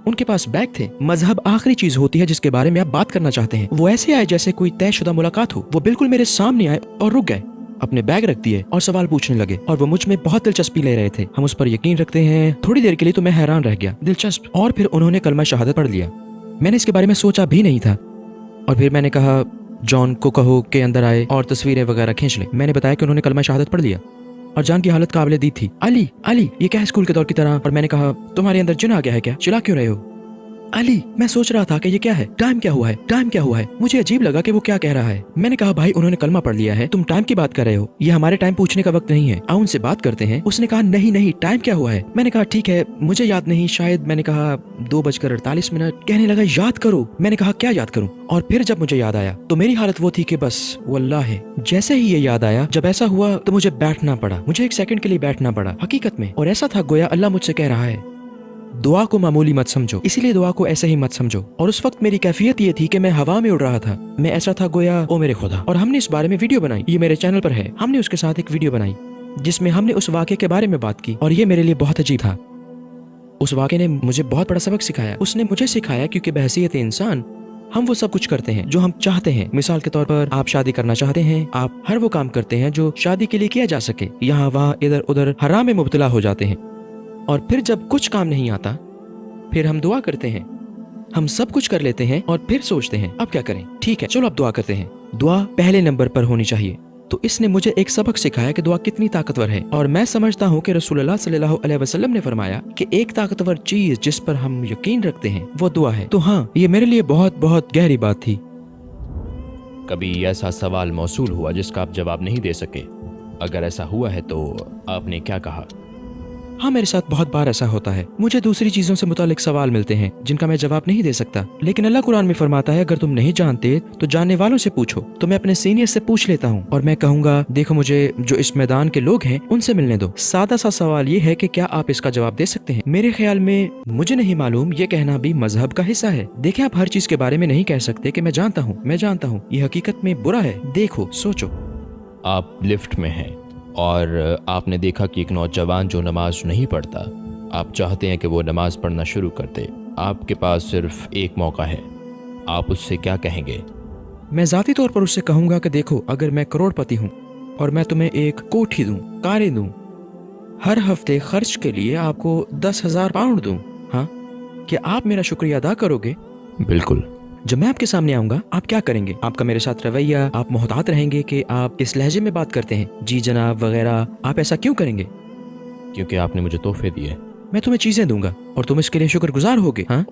उनके पास बैग थे। मजहब आखिरी चीज होती है जिसके बारे में आप बात करना चाहते हैं। वो ऐसे आए जैसे कोई तयशुदा मुलाकात हो। वो बिल्कुल मेरे सामने आए और रुक गए, अपने बैग रख दिए और सवाल पूछने लगे। और वो मुझ में बहुत दिलचस्पी ले रहे थे। हम उस पर यकीन रखते हैं। थोड़ी देर के लिए तो मैं हैरान रह गया, दिलचस्प। और फिर उन्होंने कलमा शहादत पढ़ लिया। मैंने इसके बारे में सोचा भी नहीं था। और फिर मैंने कहा जॉन को कहो कि अंदर आए और तस्वीरें वगैरह खींच ले। मैंने बताया कि उन्होंने कलमा शहादत पढ़ लिया और जान की हालत काबिल दी थी। अली अली, ये क्या है स्कूल के दौर की तरह। और मैंने कहा तुम्हारे अंदर जिन आ गया है क्या, चिल्ला क्यों रहे हो। अली, मैं सोच रहा था कि ये क्या है, टाइम क्या हुआ है, टाइम क्या हुआ है। मुझे अजीब लगा कि वो क्या कह रहा है। मैंने कहा भाई उन्होंने कलमा पढ़ लिया है, तुम टाइम की बात कर रहे हो, ये हमारे टाइम पूछने का वक्त नहीं है, आओ उनसे बात करते हैं। उसने कहा नहीं नहीं, टाइम क्या हुआ है। मैंने कहा ठीक है, मुझे याद नहीं, शायद मैंने कहा 2:48। कहने लगा याद करो। मैंने कहा क्या याद करूं। और फिर जब मुझे याद आया तो मेरी हालत वो थी कि बस वो अल्लाह है। जैसे ही ये याद आया, जब ऐसा हुआ तो मुझे बैठना पड़ा, मुझे 1 सेकंड के लिए बैठना पड़ा हकीकत में। और ऐसा था गोया अल्लाह मुझसे कह रहा है दुआ को मामूली मत समझो, इसीलिए दुआ को ऐसे ही मत समझो। और उस वक्त मेरी कैफियत ये थी कि मैं हवा में उड़ रहा था। मैं ऐसा था गोया ओ मेरे खुदा। और हमने इस बारे में वीडियो बनाई, ये मेरे चैनल पर है। हमने उसके साथ एक वीडियो बनाई जिसमें हमने उस वाक़े के बारे में बात की और ये मेरे लिए बहुत अजीब था। उस वाक़े ने मुझे बहुत बड़ा सबक सिखाया। उसने मुझे सिखाया क्योंकि बहैसियत इंसान हम वो सब कुछ करते हैं जो हम चाहते हैं। मिसाल के तौर पर आप शादी करना चाहते हैं, आप हर वो काम करते हैं जो शादी के लिए किया जा सके। यहाँ वहाँ इधर उधर हराम में मुब्तला हो जाते हैं। और फिर जब कुछ काम नहीं आता फिर हम दुआ करते हैं। हम सब कुछ कर लेते हैं और फिर सोचते हैं अब क्या करें। ठीक है चलो अब दुआ करते हैं। दुआ पहले नंबर पर होनी चाहिए। तो इसने मुझे एक सबक सिखाया कि दुआ कितनी ताकतवर है। और मैं समझता हूँ कि रसूलुल्लाह सल्लल्लाहु अलैहि वसल्लम ने फरमाया कि एक ताकतवर चीज जिस पर हम यकीन रखते हैं वो दुआ है। तो हाँ, ये मेरे लिए बहुत बहुत गहरी बात थी। कभी ऐसा सवाल मौसूल हुआ जिसका आप जवाब नहीं दे सके? अगर ऐसा हुआ है तो आपने क्या कहा? हाँ, मेरे साथ बहुत बार ऐसा होता है। मुझे दूसरी चीजों से मुतालिक सवाल मिलते हैं जिनका मैं जवाब नहीं दे सकता, लेकिन अल्लाह कुरान में फरमाता है अगर तुम नहीं जानते तो जानने वालों से पूछो। तो मैं अपने सीनियर से पूछ लेता हूँ और मैं कहूँगा देखो मुझे जो इस मैदान के लोग हैं उनसे मिलने दो। सादा सा सवाल ये है कि क्या आप इसका जवाब दे सकते हैं। मेरे ख्याल में मुझे नहीं मालूम ये कहना भी मजहब का हिस्सा है। देखें, आप हर चीज के बारे में नहीं कह सकते कि मैं जानता हूँ। ये हकीकत में बुरा है। देखो, सोचो, आप लिफ्ट में हैं और आपने देखा कि एक नौजवान जो नमाज नहीं पढ़ता, आप चाहते हैं कि वो नमाज पढ़ना शुरू कर दे। आपके पास सिर्फ एक मौका है, आप उससे क्या कहेंगे? मैं ज़ाती तौर पर उससे कहूँगा कि देखो, अगर मैं करोड़पति हूँ और मैं तुम्हें एक कोठी दूँ, कारें दूँ, हर हफ्ते खर्च के लिए आपको 10,000 पाउंड दूँ, हाँ, क्या आप मेरा शुक्रिया अदा करोगे? बिल्कुल। जब मैं आपके सामने आऊंगा आप क्या करेंगे? आपका मेरे साथ रवैया, आप मोहतात रहेंगे कि आप इस लहजे में बात करते हैं, जी जनाब वगैरह, आप ऐसा क्यों करेंगे? क्योंकि आपने मुझे तोहफे दिए। मैं तुम्हें चीजें दूंगा और तुम इसके लिए शुक्रगुजार होगे, हाँ?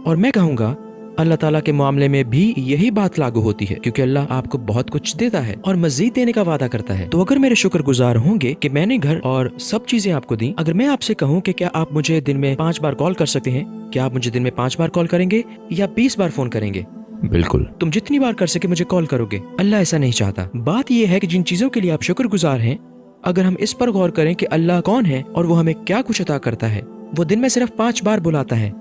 और मैं कहूंगा अल्लाह ताला के मामले में भी यही बात लागू होती है क्योंकि अल्लाह आपको बहुत कुछ देता है और मजीद देने का वादा करता है। तो अगर मेरे शुक्रगुजार होंगे कि मैंने घर और सब चीजें आपको दी, अगर मैं आपसे कहूँ कि क्या आप मुझे दिन में 5 बार कॉल कर सकते हैं, क्या आप मुझे दिन में 5 बार कॉल करेंगे या 20 बार फोन करेंगे? बिल्कुल। तुम जितनी बार कर सके मुझे कॉल करोगे। अल्लाह ऐसा नहीं चाहता। बात यह है कि जिन चीजों के लिए आप शुक्रगुजार हैं, अगर हम इस पर गौर करें कि अल्लाह कौन है और वो हमें क्या कुछ अता करता है। वो दिन में सिर्फ 5 बार बुलाता है।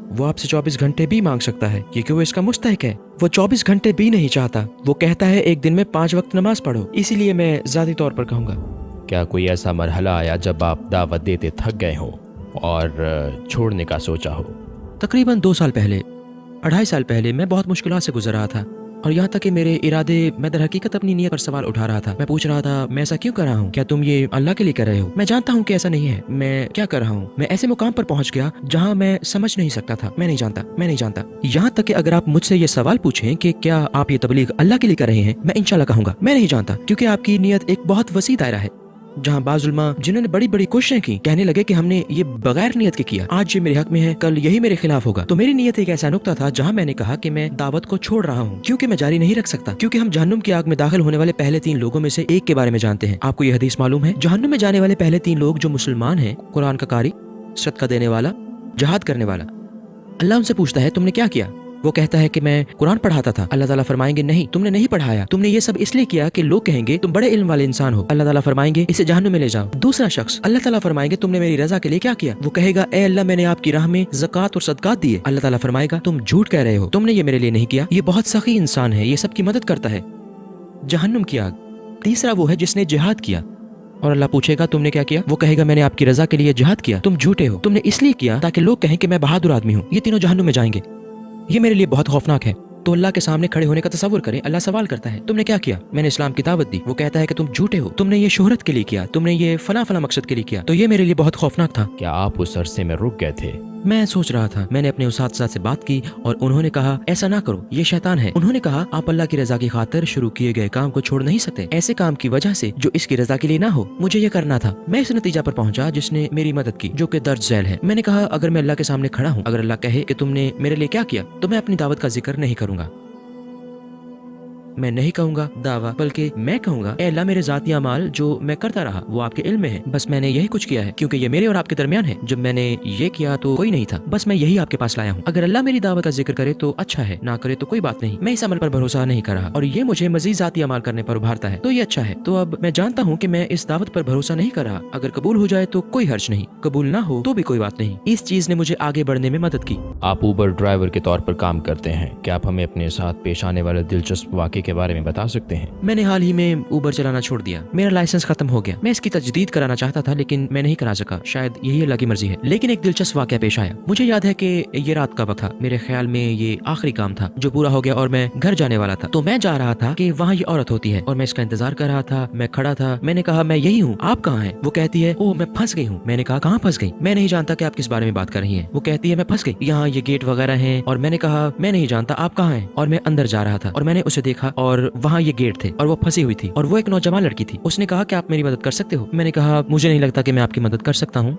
वो आपसे 24 घंटे भी मांग सकता है क्योंकि वो इसका मुस्तहिक है। वो 24 घंटे भी नहीं चाहता। वो कहता है एक दिन में 5 वक्त नमाज पढ़ो। इसीलिए मैं ज़ाती तौर पर कहूँगा। क्या कोई ऐसा मरहला आया जब आप दावत देते थक गए हो और छोड़ने का सोचा हो? तकरीबन 2 साल पहले, 2.5 साल पहले मैं बहुत मुश्किलात से गुजर रहा था और यहाँ तक कि मेरे इरादे, मैं दर हकीकत अपनी नीयत पर सवाल उठा रहा था। मैं पूछ रहा था मैं ऐसा क्यों कर रहा हूँ, क्या तुम ये अल्लाह के लिए कर रहे हो? मैं जानता हूँ कि ऐसा नहीं है, मैं क्या कर रहा हूँ। मैं ऐसे मुकाम पर पहुँच गया जहाँ मैं समझ नहीं सकता था। मैं नहीं जानता। यहाँ तक कि अगर आप मुझसे ये सवाल पूछें कि क्या आप ये तबलीग अल्लाह के लिए कर रहे हैं, मैं इंशाल्लाह कहूँगा मैं नहीं जानता, क्योंकि आपकी नीयत एक बहुत वसी दायरा है। जहाँ बाज़ उलमा जिन्होंने बड़ी बड़ी कोशिशें की, कहने लगे कि हमने ये बगैर नियत के किया, आज ये मेरे हक में है, कल यही मेरे खिलाफ होगा। तो मेरी नियत एक ऐसा नुक्ता था जहाँ मैंने कहा कि मैं दावत को छोड़ रहा हूँ क्योंकि मैं जारी नहीं रख सकता। क्योंकि हम जहन्नुम की आग में दाखिल होने वाले पहले 3 लोगों में से एक के बारे में जानते हैं। आपको यह हदीस मालूम है? जहन्नुम में जाने वाले पहले 3 लोग जो मुसलमान हैं, कुरान का कारी, सदका देने वाला, जहाद करने वाला। अल्लाह उनसे पूछता है तुमने क्या किया? वो कहता है कि मैं कुरान पढ़ाता था। अल्लाह ताला फरमाएंगे नहीं, तुमने नहीं पढ़ाया, तुमने ये सब इसलिए किया कि लोग कहेंगे तुम बड़े इल्म वाले इंसान हो। अल्लाह ताला फरमाएंगे इसे जहन्नुम में ले जाओ। दूसरा शख्स, अल्लाह ताला फरमाएंगे तुमने मेरी रजा के लिए क्या किया? वो कहेगा ए अल्लाह, मैंने आपकी राह में ज़कात और सदकात दिए। अल्लाह ताला फरमाएगा तुम झूठ कह रहे हो, तुमने ये मेरे लिए नहीं किया। ये बहुत सखी इंसान है, ये सबकी मदद करता है। जहन्नुम की आग। तीसरा वो है जिसने जिहाद किया और अल्लाह पूछेगा तुमने क्या किया? वो कहेगा मैंने आपकी रजा के लिए जिहाद किया। तुम झूठे हो, तुमने इसलिए किया ताकि लोग कहें कि मैं बहादुर आदमी हूँ। ये तीनों जहन्नुम में जाएंगे। ये मेरे लिए बहुत खौफनाक है। तो अल्लाह के सामने खड़े होने का तसव्वुर करें। अल्लाह सवाल करता है तुमने क्या किया? मैंने इस्लाम की दावत दी। वो कहता है कि तुम झूठे हो, तुमने ये शोहरत के लिए किया, तुमने ये फला फला मकसद के लिए किया। तो ये मेरे लिए बहुत खौफनाक था। क्या आप उस अरसे में रुक गए थे? मैं सोच रहा था। मैंने अपने उस्ताद से बात की और उन्होंने कहा ऐसा ना करो, ये शैतान है। उन्होंने कहा आप अल्लाह की रजा की खातिर शुरू किए गए काम को छोड़ नहीं सकते, ऐसे काम की वजह से जो इसकी रजा के लिए ना हो। मुझे ये करना था। मैं इस नतीजा पर पहुंचा जिसने मेरी मदद की, जो कि दर्ज झैल है। मैंने कहा अगर मैं अल्लाह के सामने खड़ा हूँ, अगर अल्लाह कहे कि तुमने मेरे लिए क्या किया, तो मैं अपनी दावत का जिक्र नहीं करूंगा। मैं नहीं कहूंगा दावा, बल्कि मैं कहूंगा ए अल्लाह, मेरे जाती अमाल जो मैं करता रहा वो आपके इल्म में है। बस मैंने यही कुछ किया है, क्योंकि ये मेरे और आपके दरमियान है। जब मैंने ये किया तो कोई नहीं था, बस मैं यही आपके पास लाया हूँ। अगर अल्लाह मेरी दावत का जिक्र करे तो अच्छा है, ना करे तो कोई बात नहीं। मैं इस अमल पर भरोसा नहीं कर रहा और ये मुझे मजीद जाती अमाल करने पर उभारता है, तो ये अच्छा है। तो अब मैं जानता हूँ कि मैं इस दावत पर भरोसा नहीं कर रहा। अगर कबूल हो जाए तो कोई हर्ज नहीं, कबूल ना हो तो भी कोई बात नहीं। इस चीज ने मुझे आगे बढ़ने में मदद की। आप ऊबर ड्राइवर के तौर पर काम करते हैं, क्या आप हमें अपने साथ पेश आने वाले दिलचस्प वाक़े के बारे में बता सकते हैं? मैंने हाल ही में ऊबर चलाना छोड़ दिया। मेरा लाइसेंस खत्म हो गया। मैं इसकी तजदीद कराना चाहता था लेकिन मैं नहीं करा सका। शायद यही अल्लाह की मर्जी है। लेकिन एक दिलचस्प वाक़या पेश आया। मुझे याद है कि ये रात का वक्त था। मेरे ख्याल में ये आखिरी काम था जो पूरा हो गया और मैं घर जाने वाला था। तो मैं जा रहा था कि वहाँ ये औरत होती है और मैं इसका इंतजार कर रहा था। मैं खड़ा था। मैंने कहा मैं यही हूँ, आप कहाँ हैं? वो कहती है ओह मैं फंस गई हूँ। मैंने कहा कहाँ फंस गई? मैं नहीं जानता कि आप किस बारे में बात कर रही हैं। वो कहती है मैं फंस गई, यहाँ ये गेट वगैरह हैं। और मैंने कहा मैं नहीं जानता, आप कहाँ हैं? और मैं अंदर जा रहा था और मैंने उसे देखा और वहाँ ये गेट थे और वो फंसी हुई थी और वो एक नौजवान लड़की थी। उसने कहा कि आप मेरी मदद कर सकते हो? मैंने कहा मुझे नहीं लगता कि मैं आपकी मदद कर सकता हूँ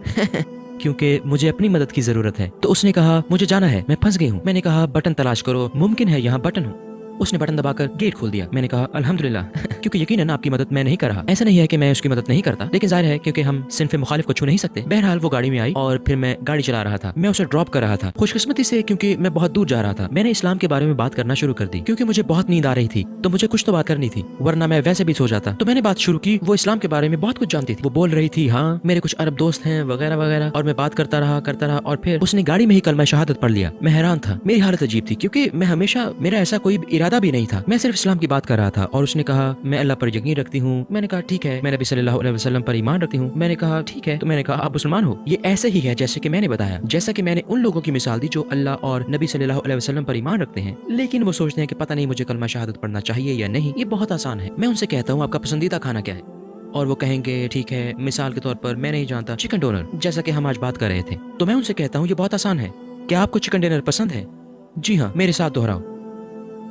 क्योंकि मुझे अपनी मदद की जरूरत है। तो उसने कहा मुझे जाना है, मैं फंस गई हूँ। मैंने कहा बटन तलाश करो, मुमकिन है यहाँ बटन हो। उसने बटन दबाकर गेट खोल दिया। मैंने कहा अल्हम्दुलिल्लाह क्योंकि यकीनन आपकी मदद मैं नहीं कर रहा। ऐसा नहीं है कि मैं उसकी मदद नहीं करता, लेकिन जाहिर है क्योंकि हम सिन्फ़े मुखालिफ को छू नहीं सकते। बहरहाल वो गाड़ी में आई और फिर मैं गाड़ी चला रहा था। मैं उसे ड्रॉप कर रहा था। खुशकिस्मती से क्योंकि मैं बहुत दूर जा रहा था, मैंने इस्लाम के बारे में बात करना शुरू कर दी क्योंकि मुझे बहुत नींद आ रही थी। तो मुझे कुछ तो बात करनी थी, वरना मैं वैसे भी सो जाता। तो मैंने बात शुरू की। वो इस्लाम के बारे में बहुत कुछ जानती थी। वो बोल रही थी हाँ मेरे कुछ अरब दोस्त हैं वगैरह वगैरह, और मैं बात करता रहा और फिर उसने गाड़ी में ही कलमा शहादत पढ़ लिया। मैं हैरान था। मेरी हालत अजीब थी क्योंकि मैं हमेशा, मेरा ऐसा कोई इरादा भी नहीं था। मैं सिर्फ इस्लाम की बात कर रहा था और उसने कहा मैं अल्लाह पर यकीन रखती हूँ। मैंने कहा ठीक है, मैं नबी सल्लल्लाहु अलैहि वसल्लम पर ईमान रखती हूँ। मैंने कहा ठीक है। तो मैंने कहा आप मुसलमान हो? ये ऐसे ही है जैसे कि मैंने बताया, जैसा कि मैंने उन लोगों की मिसाल दी जो अल्लाह और नबी सल्लल्लाहु अलैहि वसल्लम पर ईमान रखते हैं, लेकिन वो सोचते हैं कि पता नहीं मुझे कलमा शहादत पढ़ना चाहिए या नहीं। ये बहुत आसान है। मैं उनसे कहता हूँ आपका पसंदीदा खाना क्या है, और वो कहेंगे ठीक है, मिसाल के तौर पर मैं नहीं जानता, चिकन डोनर, जैसा कि हम आज बात कर रहे थे। तो मैं उनसे कहता हूँ ये बहुत आसान है, क्या आपको चिकन डिनर पसंद है? जी हाँ। मेरे साथ दोहराओ,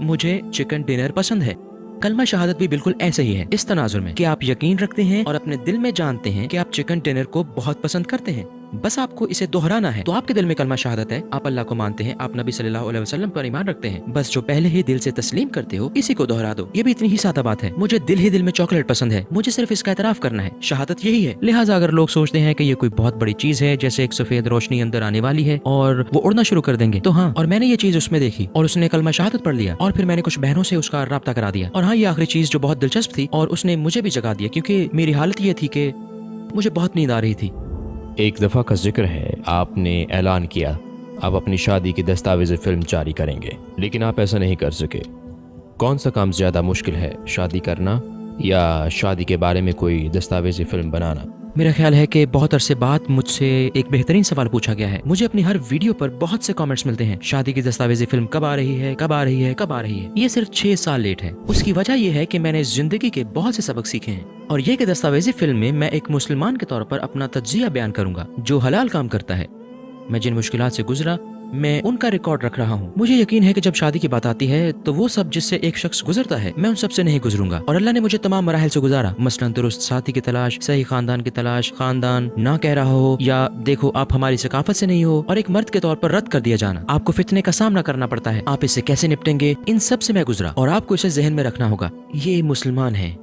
मुझे चिकन डिनर पसंद है। कलमा शहादत भी बिल्कुल ऐसे ही है, इस तनाजुर में कि आप यकीन रखते हैं और अपने दिल में जानते हैं कि आप चिकन डिनर को बहुत पसंद करते हैं। बस आपको इसे दोहराना है। तो आपके दिल में कलमा शहादत है, आप अल्लाह को मानते हैं, आप नबी सल्लल्लाहु अलैहि वसल्लम पर ईमान रखते हैं। बस जो पहले ही दिल से तस्लीम करते हो इसी को दोहरा दो। ये भी इतनी ही सादा बात है। मुझे दिल ही दिल में चॉकलेट पसंद है, मुझे सिर्फ इसका एतराफ करना है। शहादत यही है। लिहाजा अगर लोग सोचते हैं कि ये कोई बहुत बड़ी चीज है, जैसे एक सफेद रोशनी अंदर आने वाली है और वो उड़ना शुरू कर देंगे, तो हाँ, और मैंने ये चीज उसमें देखी और उसने कलमा शहादत पढ़ लिया और फिर मैंने कुछ बहनों से उसका राब्ता करा दिया। और हाँ, ये आखिरी चीज जो बहुत दिलचस्प थी, और उसने मुझे भी जगा दिया क्योंकि मेरी हालत ये थी कि मुझे बहुत नींद आ रही थी। एक दफ़ा का जिक्र है, आपने ऐलान किया आप अपनी शादी की दस्तावेज़ फिल्म जारी करेंगे, लेकिन आप ऐसा नहीं कर सके। कौन सा काम ज़्यादा मुश्किल है, शादी करना या शादी के बारे में कोई दस्तावेज़ी फिल्म बनाना? मेरा ख्याल है कि बहुत अरसे बाद मुझसे एक बेहतरीन सवाल पूछा गया है। मुझे अपनी हर वीडियो पर बहुत से कमेंट्स मिलते हैं, शादी की दस्तावेजी फिल्म कब आ रही है, कब आ रही है, कब आ रही है। ये सिर्फ 6 साल लेट है। उसकी वजह यह है कि मैंने जिंदगी के बहुत से सबक सीखे हैं, और ये कि दस्तावेजी फिल्म में मैं एक मुसलमान के तौर पर अपना तज्जिया बयान करूंगा जो हलाल काम करता है। मैं जिन मुश्किलात से गुजरा, मैं उनका रिकॉर्ड रख रहा हूँ। मुझे यकीन है कि जब शादी की बात आती है तो वो सब जिससे एक शख्स गुजरता है, मैं उन सब से नहीं गुजरूंगा। और अल्लाह ने मुझे तमाम मराहिल से गुजारा, मसलन दुरुस्त साथी की तलाश, सही खानदान की तलाश, खानदान ना कह रहा हो, या देखो आप हमारी सकाफत से नहीं हो, और एक मर्द के तौर पर रद्द कर दिया जाना। आपको फितने का सामना करना पड़ता है, आप इससे कैसे निपटेंगे, इन सब से मैं गुजरा, और आपको इसे जहन में रखना होगा। ये मुसलमान है,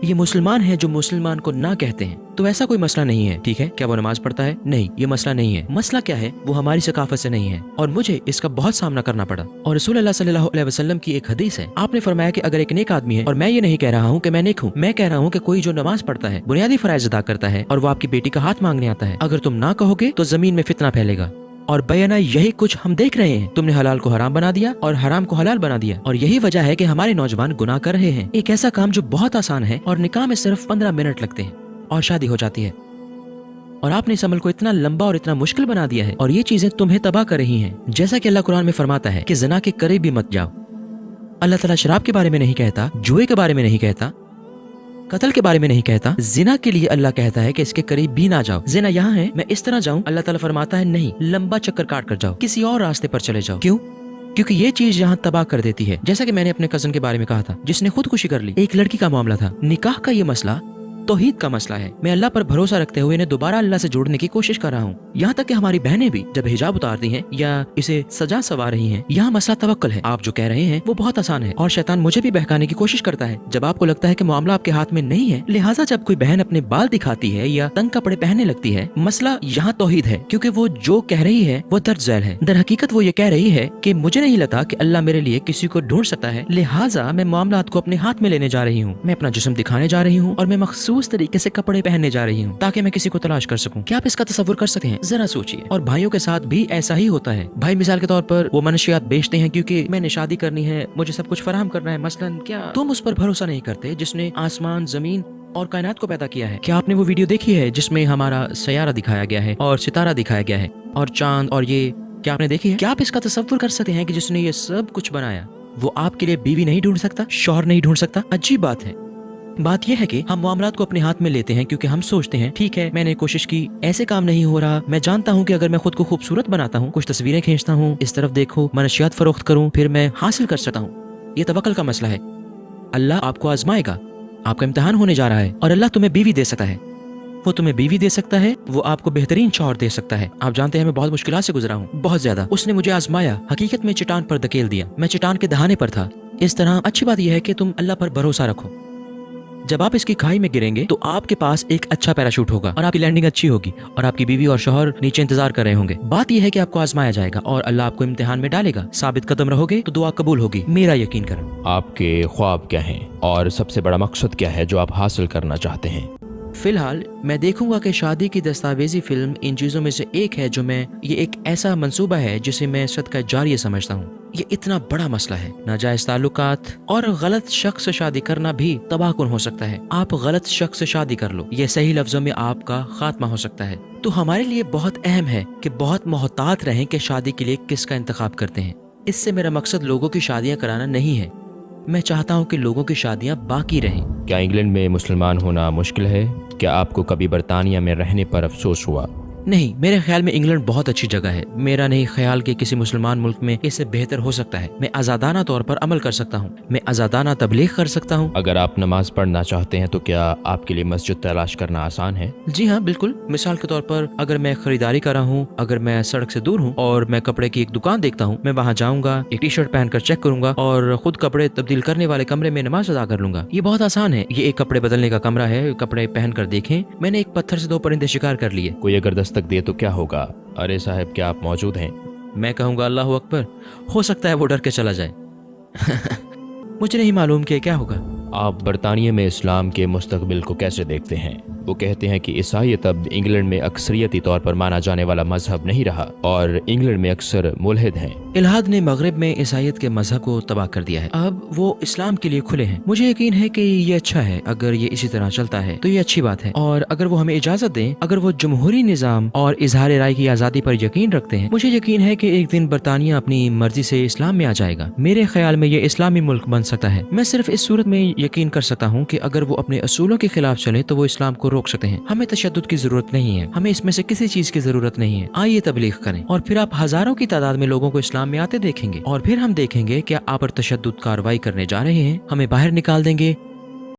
ये मुसलमान है जो मुसलमान को ना कहते हैं, तो ऐसा कोई मसला नहीं है। ठीक है, क्या वो नमाज पढ़ता है? नहीं, ये मसला नहीं है। मसला क्या है? वो हमारी सकाफत से नहीं है और मुझे इसका बहुत सामना करना पड़ा। और रसूल अल्लाह सल्लल्लाहु अलैहि वसल्लम की एक हदीस है, आपने फरमाया कि अगर एक नेक आदमी है, और मैं ये नहीं कह रहा हूँ कि मैं नेक हूँ, मैं कह रहा हूँ कि कोई जो नमाज पढ़ता है, बुनियादी फराइज अदा करता है और वो आपकी बेटी का हाथ मांगने आता है, अगर तुम ना कहोगे तो जमीन में फितना फैलेगा। और बयाना यही कुछ हम देख रहे हैं। तुमने हलाल को हराम बना दिया और हराम को हलाल बना दिया, और यही वजह है कि हमारे नौजवान गुनाह कर रहे हैं। एक ऐसा काम जो बहुत आसान है और निकाह में सिर्फ 15 मिनट लगते हैं और शादी हो जाती है, और आपने इस अमल को इतना लंबा और इतना मुश्किल बना दिया है, और ये चीजें तुम्हें तबाह कर रही हैं। जैसा कि अल्लाह कुरान में फरमाता है कि ज़िना के करीब भी मत जाओ। अल्लाह ताला शराब के बारे में नहीं कहता, जुए के बारे में नहीं कहता, कत्ल के बारे में नहीं कहता। जिना के लिए अल्लाह कहता है कि इसके करीब भी ना जाओ। जिना यहाँ है, मैं इस तरह जाऊँ, अल्लाह ताला फरमाता है नहीं, लंबा चक्कर काट कर जाओ, किसी और रास्ते पर चले जाओ। क्यों? क्योंकि ये चीज यहाँ तबाह कर देती है। जैसा कि मैंने अपने कजन के बारे में कहा था जिसने खुदकुशी कर ली, एक लड़की का मामला था। निकाह का ये मसला तौहीद का मसला है। मैं अल्लाह पर भरोसा रखते हुए इन्हें दोबारा अल्लाह से जोड़ने की कोशिश कर रहा हूँ। यहाँ तक कि हमारी बहनें भी जब हिजाब उतारती हैं या इसे सजा सवा रही हैं, यहाँ मसला तवक्कुल है। आप जो कह रहे हैं वो बहुत आसान है, और शैतान मुझे भी बहकाने की कोशिश करता है। जब आपको लगता है कि मामला आपके हाथ में नहीं है, लिहाजा जब कोई बहन अपने बाल दिखाती है या तंग कपड़े पहनने लगती है, मसला यहाँ तौहीद है, क्योंकि वो जो कह रही है वो दर्ज झैल है। दर हकीकत वो ये कह रही है कि मुझे नहीं लगता कि अल्लाह मेरे लिए किसी को ढूंढ सकता है, लिहाजा मैं मामलात को अपने हाथ में लेने जा रही हूँ। मैं अपना जिस्म दिखाने जा रही हूँ और मैं मखसूस तरीके से कपड़े पहनने जा रही हूँ ताकि मैं किसी को तलाश कर सकूं। क्या आप इसका तसव्वुर कर सकते हैं? जरा सोचिए। और भाइयों के साथ भी ऐसा ही होता है। भाई मिसाल के तौर पर वो मनशियात बेचते हैं क्योंकि मैंने शादी करनी है, मुझे सब कुछ फराहम करना है। मसलन क्या तुम उस पर भरोसा नहीं करते जिसने आसमान, जमीन और कायनात को पैदा किया है? क्या आपने वो वीडियो देखी है जिसमें हमारा सैयारा दिखाया गया है और सितारा दिखाया गया है और चांद, और ये क्या आपने देखी है? क्या आप इसका तसव्वुर कर सकते हैं कि जिसने ये सब कुछ बनाया वो आपके लिए बीवी नहीं ढूंढ सकता, शौहर नहीं ढूंढ सकता? अजीब बात है। बात यह है कि हम मामलात को अपने हाथ में लेते हैं क्योंकि हम सोचते हैं ठीक है, मैंने कोशिश की, ऐसे काम नहीं हो रहा। मैं जानता हूँ कि अगर मैं खुद को खूबसूरत बनाता हूँ, कुछ तस्वीरें खींचता हूँ, इस तरफ देखो, मनशियात फरोख्त करूँ, फिर मैं हासिल कर सकता हूँ। ये तवक्कुल का मसला है। अल्लाह आपको आजमाएगा, आपका इम्तिहान होने जा रहा है, और अल्लाह तुम्हें बीवी दे सकता है। वो तुम्हें बीवी दे सकता है, वो आपको बेहतरीन शौहर दे सकता है। आप जानते हैं मैं बहुत मुश्किलात से गुजरा हूँ, बहुत ज्यादा। उसने मुझे आजमाया, हकीकत में चट्टान पर धकेल दिया, मैं चट्टान के दहाने पर था। इस तरह अच्छी बात यह है कि तुम अल्लाह पर भरोसा रखो। जब आप इसकी खाई में गिरेंगे तो आपके पास एक अच्छा पैराशूट होगा और आपकी लैंडिंग अच्छी होगी और आपकी बीवी और शौहर नीचे इंतजार कर रहे होंगे। बात यह है कि आपको आजमाया जाएगा और अल्लाह आपको इम्तिहान में डालेगा। साबित कदम रहोगे तो दुआ कबूल होगी, मेरा यकीन करो। आपके ख्वाब क्या हैं और सबसे बड़ा मकसद क्या है जो आप हासिल करना चाहते हैं? फिलहाल मैं देखूंगा कि शादी की दस्तावेजी फिल्म इन चीजों में से एक है जो ये एक ऐसा मंसूबा है जिसे मैं सदका जारिया समझता हूँ। ये इतना बड़ा मसला है। नाजायज ताल्लुकात और गलत शख्स से शादी करना भी तबाहकुन हो सकता है। आप गलत शख्स से शादी कर लो, ये सही लफ्जों में आपका खात्मा हो सकता है। तो हमारे लिए बहुत अहम है कि बहुत मोहतात रहें कि शादी के लिए किसका इंतखाब करते हैं। इससे मेरा मकसद लोगों की शादियाँ कराना नहीं है। मैं चाहता हूँ कि लोगों की शादियाँ बाकी रहें। क्या इंग्लैंड में मुसलमान होना मुश्किल है? क्या आपको कभी बरतानिया में रहने पर अफसोस हुआ? नहीं, मेरे ख्याल में इंग्लैंड बहुत अच्छी जगह है। मेरा नहीं ख्याल कि किसी मुसलमान मुल्क में इससे बेहतर हो सकता है। मैं आज़ादाना तौर पर अमल कर सकता हूँ, मैं आज़ादाना तबलीग कर सकता हूँ। अगर आप नमाज पढ़ना चाहते हैं तो क्या आपके लिए मस्जिद तलाश करना आसान है? जी हाँ, बिल्कुल। मिसाल के तौर पर अगर मैं खरीदारी कर रहा हूँ, अगर मैं सड़क से दूर हूँ और मैं कपड़े की एक दुकान देखता हूँ, मैं वहाँ जाऊँगा, एक टी शर्ट पहनकर चेक करूंगा और खुद कपड़े तब्दील करने वाले कमरे में नमाज अदा कर लूंगा। ये बहुत आसान है। ये एक कपड़े बदलने का कमरा है, कपड़े पहन कर देखें। मैंने एक पत्थर से 2 परिंदे शिकार कर लिए। कोई अगर दस्तक दे तो क्या होगा? अरे साहब, क्या आप मौजूद हैं? मैं कहूँगा अल्लाह अकबर। हो सकता है वो डर के चला जाए। मुझे नहीं मालूम कि क्या होगा। आप बरतानिया में इस्लाम के मुस्तकबिल को कैसे देखते हैं? वो कहते हैं कि ईसाईयत अब इंग्लैंड में अक्सरियती तौर पर माना जाने वाला मजहब नहीं रहा और इंग्लैंड में अक्सर मुल्हिद हैं। इल्हाद ने मगरिब में ईसाईयत के मजहब को तबाह कर दिया है। अब वो इस्लाम के लिए खुले हैं। मुझे यकीन है कि ये अच्छा है। अगर ये इसी तरह चलता है तो ये अच्छी बात है, और अगर वो हमें इजाजत दें, अगर वो जमहूरी निज़ाम और इजहार राय की आज़ादी पर यकीन रखते हैं, मुझे यकीन है कि एक दिन बरतानिया अपनी मर्जी से इस्लाम में आ जाएगा। मेरे ख्याल में ये इस्लामी मुल्क बन सकता है। मैं सिर्फ इस सूरत में यकीन कर सकता हूँ कि अगर वो अपने असूलों के खिलाफ चले तो वो इस्लाम को रोक सकते हैं। हमें तशद्दुद की जरूरत नहीं है, हमें इसमें से किसी चीज की जरूरत नहीं है। आइए तबलीग करें और फिर आप हजारों की तादाद में लोगों को इस्लाम में आते देखेंगे, और फिर हम देखेंगे कि आप पर तशद्दुद कार्रवाई करने जा रहे हैं, हमें बाहर निकाल देंगे।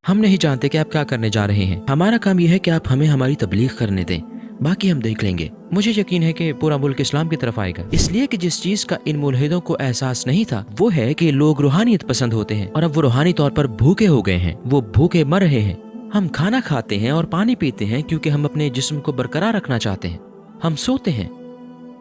हम नहीं जानते कि आप क्या करने जा रहे हैं। हमारा काम यह है कि आप हमें हमारी तबलीग करने दें, बाकी हम देख लेंगे। मुझे यकीन है कि पूरा मुल्क इस्लाम की तरफ आएगा, इसलिए कि जिस चीज का इन मुल्हिदों को एहसास नहीं था वो है कि लोग रूहानियत पसंद होते हैं और अब वो रूहानी तौर पर भूखे हो गए हैं, वो भूखे मर रहे हैं। हम खाना खाते हैं और पानी पीते हैं क्योंकि हम अपने जिस्म को बरकरार रखना चाहते हैं। हम सोते हैं।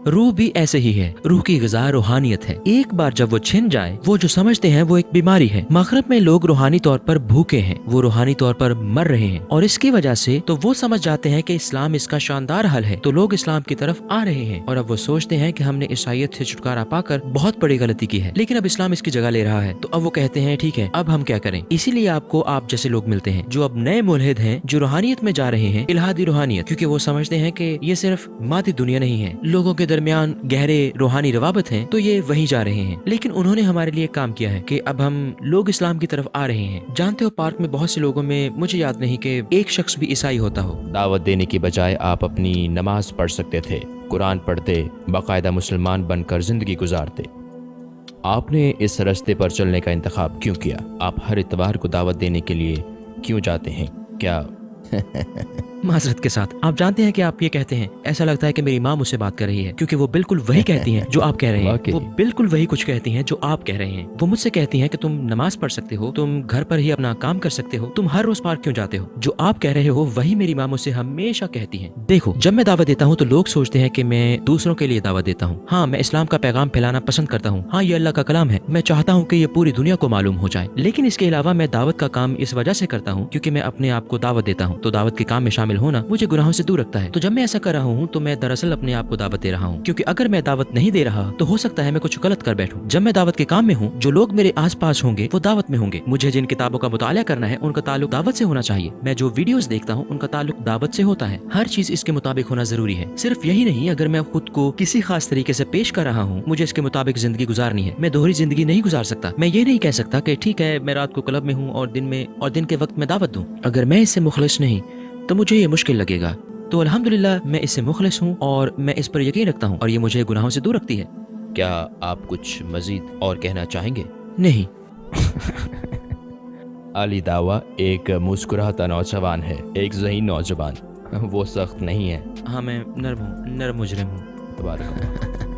रूह भी ऐसे ही है। रूह की ग़िज़ा रूहानियत है। एक बार जब वो छिन जाए, वो जो समझते हैं वो एक बीमारी है। मग़रिब में लोग रूहानी तौर पर भूखे हैं, वो रूहानी तौर पर मर रहे हैं, और इसकी वजह से तो वो समझ जाते हैं कि इस्लाम इसका शानदार हल है, तो लोग इस्लाम की तरफ आ रहे हैं। और अब वो सोचते हैं कि हमने ईसाईयत से छुटकारा पाकर बहुत बड़ी गलती की है, लेकिन अब इस्लाम इसकी जगह ले रहा है, तो अब वो कहते हैं ठीक है, अब हम क्या करें। इसीलिए आपको आप जैसे लोग मिलते हैं जो अब नए मुल्हिद हैं, जो रूहानियत में जा रहे हैं, इल्हादी रूहानियत, क्योंकि वो समझते हैं कि ये सिर्फ मादी दुनिया नहीं है, लोगों के दरमियान गहरे रूहानी रवाबत हैं, तो ये वहीं जा रहे हैं। लेकिन उन्होंने हमारे लिए काम किया है कि अब हम लोग इस्लाम की तरफ आ रहे हैं। जानते हो, पार्क में बहुत से लोगों में, मुझे याद नहीं कि एक शख्स भी ईसाई होता हो। दावत देने की बजाय आप अपनी नमाज पढ़ सकते थे, कुरान पढ़ते, बाकायदा मुसलमान बनकर जिंदगी गुजारते। आपने इस रास्ते पर चलने का इंतखाब क्यों किया? आप हर इतवार को दावत देने के लिए क्यों जाते हैं? क्या माजरत के साथ, आप जानते हैं कि आप ये कहते हैं, ऐसा लगता है कि मेरी माँ मुझसे बात कर रही है, क्योंकि वो बिल्कुल वही कहती हैं जो आप कह रहे हैं। वो बिल्कुल वही कुछ कहती हैं जो आप कह रहे हैं। वो मुझसे कहती हैं कि तुम नमाज पढ़ सकते हो, तुम घर पर ही अपना काम कर सकते हो, तुम हर रोज पार्क क्यों जाते हो? जो आप कह रहे हो वही मेरी माँ मुझसे हमेशा कहती है। देखो, जब मैं दावत देता हूँ तो लोग सोचते हैं कि मैं दूसरों के लिए दावत देता हूँ। हाँ, मैं इस्लाम का पैगाम फैलाना पसंद करता हूँ। हाँ, ये अल्लाह का कलाम है। मैं चाहता हूँ कि ये पूरी दुनिया को मालूम हो जाए। लेकिन इसके अलावा मैं दावत का काम इस वजह से करता हूँ क्योंकि मैं अपने आप को दावत देता हूँ, तो दावत के काम में शामिल होना मुझे गुनाहों से दूर रखता है। तो जब मैं ऐसा कर रहा हूँ तो मैं दरअसल अपने आप को दावत दे रहा हूँ, क्योंकि अगर मैं दावत नहीं दे रहा तो हो सकता है मैं कुछ गलत कर बैठूं। जब मैं दावत के काम में हूँ, जो लोग मेरे आसपास होंगे वो दावत में होंगे। मुझे जिन किताबों का मुताला करना है उनका ताल्लुक दावत से होना चाहिए। मैं जो वीडियोस देखता हूँ उनका ताल्लुक दावत से होता है। हर चीज इसके मुताबिक होना जरूरी है। सिर्फ यही नहीं, अगर मैं खुद को किसी खास तरीके से पेश कर रहा हूँ, मुझे इसके मुताबिक जिंदगी गुजारनी है। मैं दोहरी जिंदगी नहीं गुजार सकता। मैं ये नहीं कह सकता कि ठीक है, मैं रात को क्लब में हूँ और दिन के वक्त मैं दावत दूं। अगर मैं इससे मुखलिस नहीं तो मुझे ये मुश्किल लगेगा। तो अल्हम्दुलिल्लाह मैं इससे मुखलिस हूँ और मैं इस पर यकीन रखता हूँ, और ये मुझे गुनाहों से दूर रखती है। क्या आप कुछ मजीद और कहना चाहेंगे? नहीं। अली दावा एक मुस्कुराता नौजवान है, एक ज़हीन नौजवान। वो सख्त नहीं है। हाँ, मैं नर्म हूँ, नर्म मुजरिम हूँ। तबारक अल्लाह।